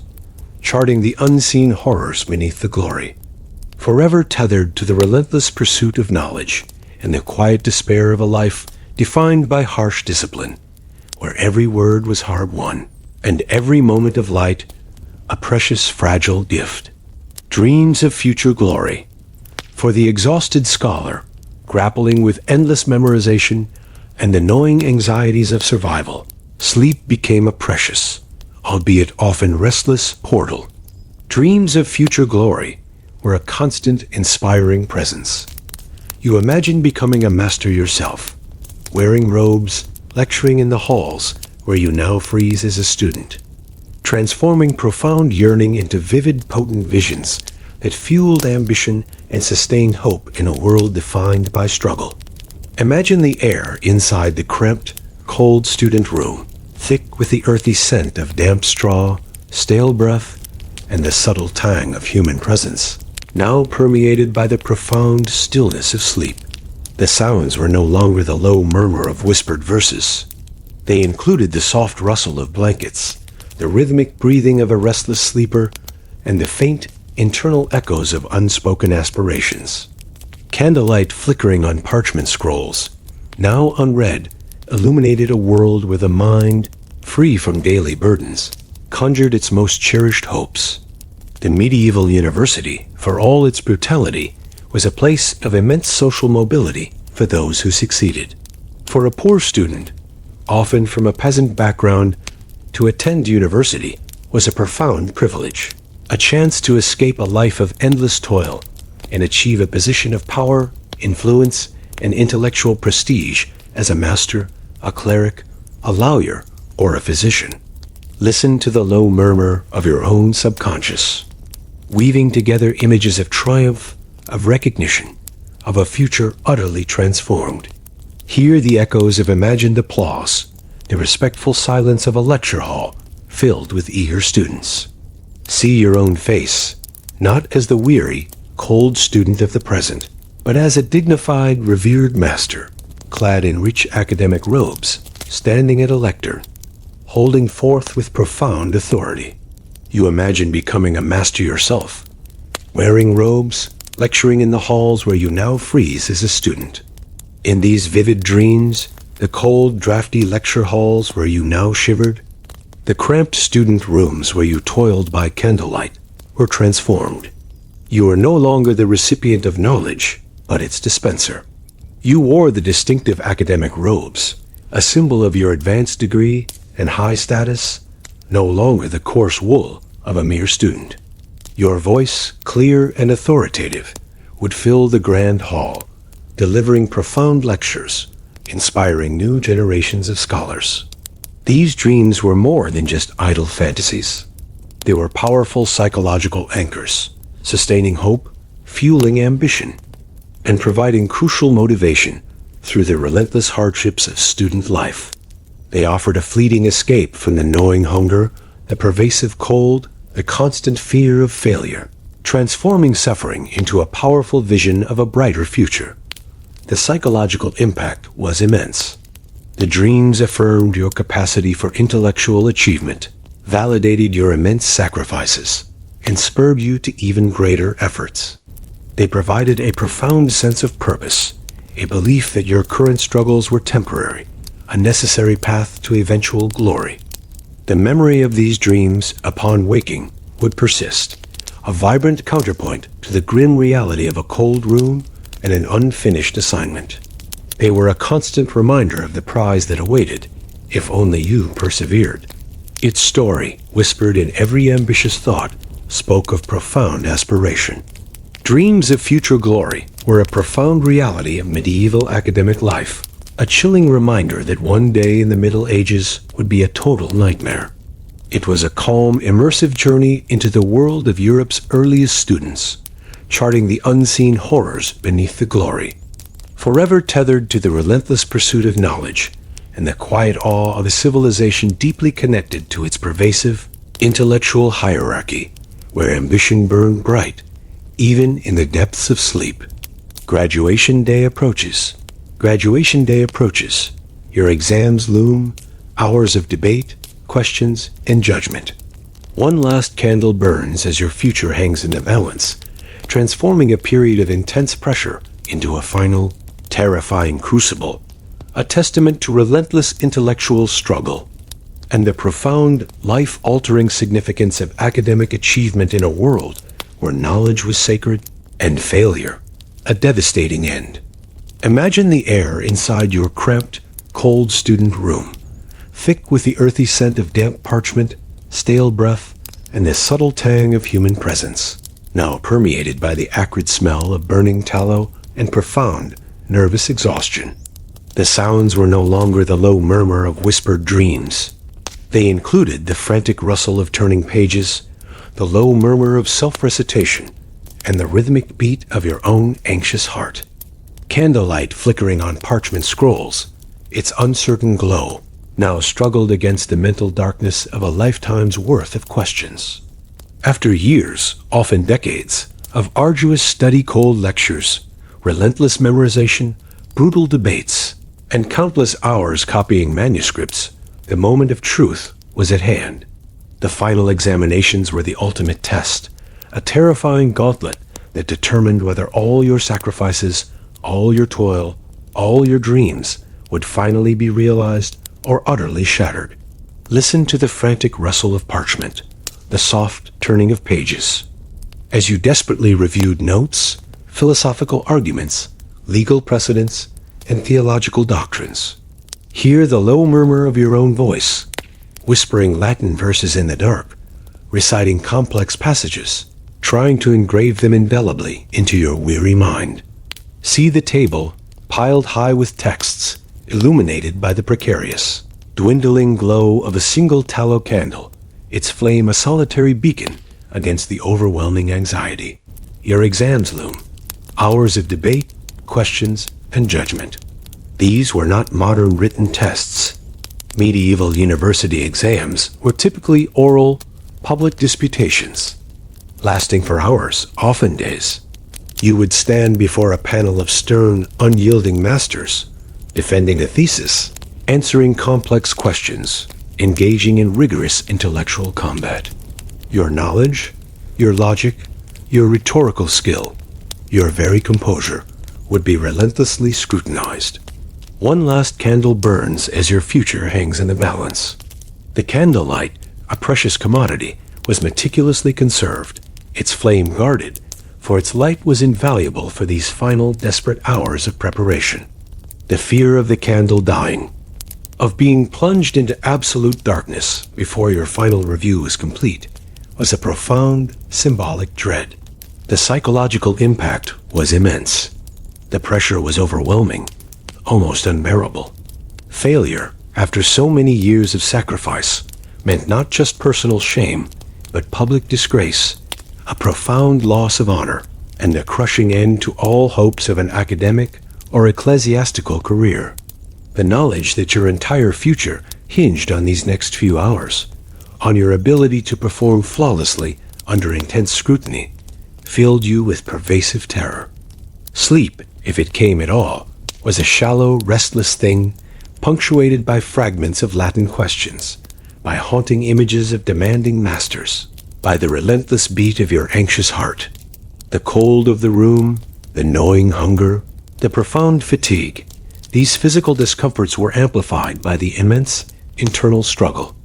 [SPEAKER 1] charting the unseen horrors beneath the glory. Forever tethered to the relentless pursuit of knowledge and the quiet despair of a life defined by harsh discipline, where every word was hard-won, and every moment of light a precious, fragile gift. Dreams of future glory. For the exhausted scholar, grappling with endless memorization and the gnawing anxieties of survival, sleep became a precious, albeit often restless, portal. Dreams of future glory were a constant, inspiring presence. You imagined becoming a master yourself, wearing robes, lecturing in the halls where you now freeze as a student, transforming profound yearning into vivid, potent visions that fueled ambition and sustained hope in a world defined by struggle. Imagine the air inside the cramped, cold student room, thick with the earthy scent of damp straw, stale breath, and the subtle tang of human presence, now permeated by the profound stillness of sleep. The sounds were no longer the low murmur of whispered verses. They included the soft rustle of blankets, the rhythmic breathing of a restless sleeper, and the faint, internal echoes of unspoken aspirations. Candlelight flickering on parchment scrolls, now unread, illuminated a world with a mind free from daily burdens, conjured its most cherished hopes. The medieval university, for all its brutality, was a place of immense social mobility for those who succeeded. For a poor student, often from a peasant background, to attend university was a profound privilege, a chance to escape a life of endless toil and achieve a position of power, influence, and intellectual prestige as a master, a cleric, a lawyer, or a physician. Listen to the low murmur of your own subconscious, weaving together images of triumph, of recognition, of a future utterly transformed. Hear the echoes of imagined applause, the respectful silence of a lecture hall filled with eager students. See your own face, not as the weary, cold student of the present, but as a dignified, revered master, clad in rich academic robes, standing at a lectern, holding forth with profound authority. You imagine becoming a master yourself, wearing robes, lecturing in the halls where you now freeze as a student. In these vivid dreams, the cold, drafty lecture halls where you now shivered, the cramped student rooms where you toiled by candlelight, were transformed. You were no longer the recipient of knowledge, but its dispenser. You wore the distinctive academic robes, a symbol of your advanced degree and high status, no longer the coarse wool of a mere student. Your voice, clear and authoritative, would fill the grand hall, delivering profound lectures, inspiring new generations of scholars. These dreams were more than just idle fantasies. They were powerful psychological anchors, sustaining hope, fueling ambition, and providing crucial motivation through the relentless hardships of student life. They offered a fleeting escape from the gnawing hunger, the pervasive cold, the constant fear of failure, transforming suffering into a powerful vision of a brighter future. The psychological impact was immense. The dreams affirmed your capacity for intellectual achievement, validated your immense sacrifices, and spurred you to even greater efforts. They provided a profound sense of purpose, a belief that your current struggles were temporary, a necessary path to eventual glory. The memory of these dreams, upon waking, would persist, a vibrant counterpoint to the grim reality of a cold room and an unfinished assignment. They were a constant reminder of the prize that awaited, if only you persevered. Its story, whispered in every ambitious thought, spoke of profound aspiration. Dreams of future glory were a profound reality of medieval academic life, a chilling reminder that one day in the Middle Ages would be a total nightmare. It was a calm, immersive journey into the world of Europe's earliest students, charting the unseen horrors beneath the glory. Forever tethered to the relentless pursuit of knowledge and the quiet awe of a civilization deeply connected to its pervasive, intellectual hierarchy, where ambition burned bright, even in the depths of sleep. Graduation day approaches. Graduation day approaches. Your exams loom, hours of debate, questions, and judgment. One last candle burns as your future hangs in the balance, transforming a period of intense pressure into a final, terrifying crucible, a testament to relentless intellectual struggle and the profound, life-altering significance of academic achievement in a world where knowledge was sacred and failure a devastating end. Imagine the air inside your cramped, cold student room, thick with the earthy scent of damp parchment, stale breath, and the subtle tang of human presence, now permeated by the acrid smell of burning tallow and profound, nervous exhaustion. The sounds were no longer the low murmur of whispered dreams. They included the frantic rustle of turning pages, the low murmur of self-recitation, and the rhythmic beat of your own anxious heart. Candlelight flickering on parchment scrolls, its uncertain glow, now struggled against the mental darkness of a lifetime's worth of questions. After years, often decades, of arduous study-cold lectures, relentless memorization, brutal debates, and countless hours copying manuscripts, the moment of truth was at hand. The final examinations were the ultimate test, a terrifying gauntlet that determined whether all your sacrifices, all your toil, all your dreams would finally be realized or utterly shattered. Listen to the frantic rustle of parchment, the soft turning of pages. As you desperately reviewed notes, philosophical arguments, legal precedents, and theological doctrines. Hear the low murmur of your own voice, whispering Latin verses in the dark, reciting complex passages, trying to engrave them indelibly into your weary mind. See the table, piled high with texts, illuminated by the precarious, dwindling glow of a single tallow candle, its flame a solitary beacon against the overwhelming anxiety. Your exams loom, hours of debate, questions, and judgment. These were not modern written tests. Medieval university exams were typically oral, public disputations, lasting for hours, often days. You would stand before a panel of stern, unyielding masters, defending a thesis, answering complex questions, engaging in rigorous intellectual combat. Your knowledge, your logic, your rhetorical skill, your very composure would be relentlessly scrutinized. One last candle burns as your future hangs in the balance. The candlelight, a precious commodity, was meticulously conserved, its flame guarded, for its light was invaluable for these final desperate hours of preparation. The fear of the candle dying, of being plunged into absolute darkness before your final review was complete, was a profound, symbolic dread. The psychological impact was immense. The pressure was overwhelming, almost unbearable. Failure, after so many years of sacrifice, meant not just personal shame, but public disgrace, a profound loss of honor, and a crushing end to all hopes of an academic or ecclesiastical career. The knowledge that your entire future hinged on these next few hours, on your ability to perform flawlessly under intense scrutiny, filled you with pervasive terror. Sleep, if it came at all, was a shallow, restless thing, punctuated by fragments of Latin questions, by haunting images of demanding masters, by the relentless beat of your anxious heart. The cold of the room, the gnawing hunger, the profound fatigue, these physical discomforts were amplified by the immense internal struggle.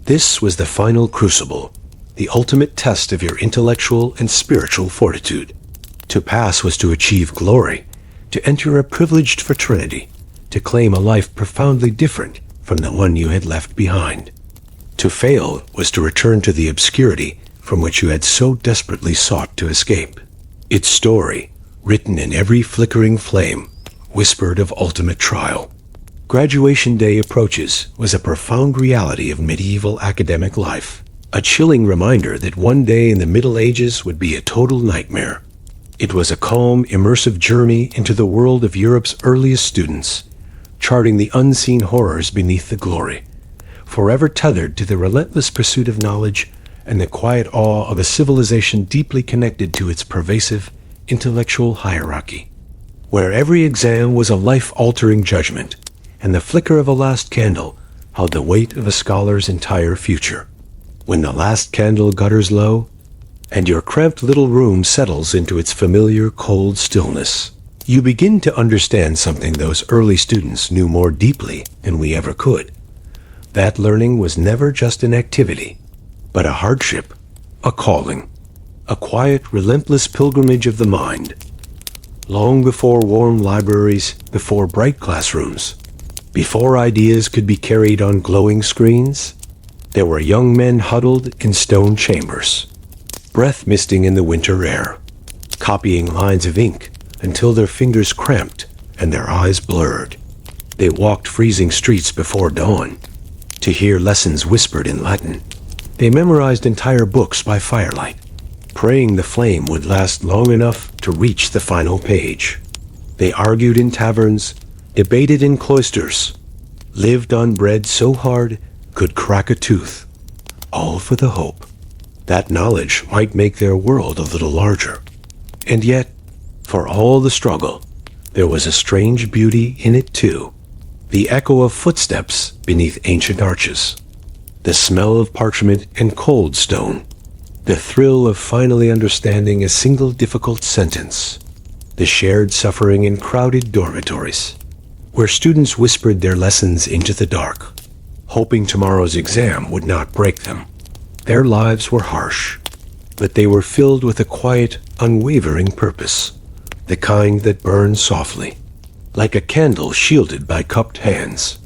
[SPEAKER 1] This was the final crucible, the ultimate test of your intellectual and spiritual fortitude. To pass was to achieve glory, to enter a privileged fraternity, to claim a life profoundly different from the one you had left behind. To fail was to return to the obscurity from which you had so desperately sought to escape. Its story, written in every flickering flame, whispered of ultimate trial. Graduation day approaches was a profound reality of medieval academic life, a chilling reminder that one day in the Middle Ages would be a total nightmare. It was a calm, immersive journey into the world of Europe's earliest students, charting the unseen horrors beneath the glory, forever tethered to the relentless pursuit of knowledge and the quiet awe of a civilization deeply connected to its pervasive intellectual hierarchy, where every exam was a life-altering judgment, and the flicker of a last candle held the weight of a scholar's entire future. When the last candle gutters low, and your cramped little room settles into its familiar cold stillness, you begin to understand something those early students knew more deeply than we ever could. That learning was never just an activity, but a hardship, a calling, a quiet, relentless pilgrimage of the mind. Long before warm libraries, before bright classrooms, before ideas could be carried on glowing screens, there were young men huddled in stone chambers, breath misting in the winter air, copying lines of ink until their fingers cramped and their eyes blurred. They walked freezing streets before dawn to hear lessons whispered in Latin. They memorized entire books by firelight, praying the flame would last long enough to reach the final page. They argued in taverns, debated in cloisters, lived on bread so hard could crack a tooth, all for the hope that knowledge might make their world a little larger. And yet, for all the struggle, there was a strange beauty in it too. The echo of footsteps beneath ancient arches, the smell of parchment and cold stone, the thrill of finally understanding a single difficult sentence, the shared suffering in crowded dormitories, where students whispered their lessons into the dark, hoping tomorrow's exam would not break them. Their lives were harsh, but they were filled with a quiet, unwavering purpose, the kind that burns softly, like a candle shielded by cupped hands.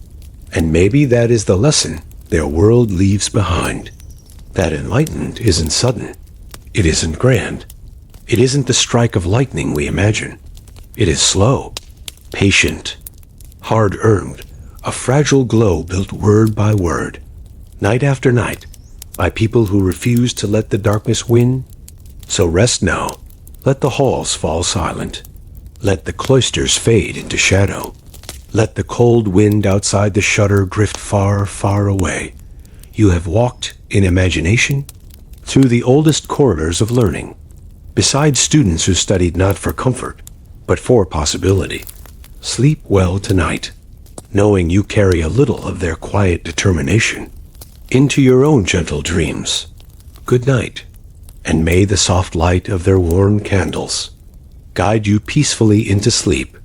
[SPEAKER 1] And maybe that is the lesson their world leaves behind. That enlightenment isn't sudden. It isn't grand. It isn't the strike of lightning we imagine. It is slow, patient, hard-earned, a fragile glow built word by word, night after night, by people who refuse to let the darkness win. So rest now. Let the halls fall silent. Let the cloisters fade into shadow. Let the cold wind outside the shutter drift far, far away. You have walked, in imagination, through the oldest corridors of learning, beside students who studied not for comfort, but for possibility. Sleep well tonight, knowing you carry a little of their quiet determination into your own gentle dreams. Good night, and may the soft light of their warm candles guide you peacefully into sleep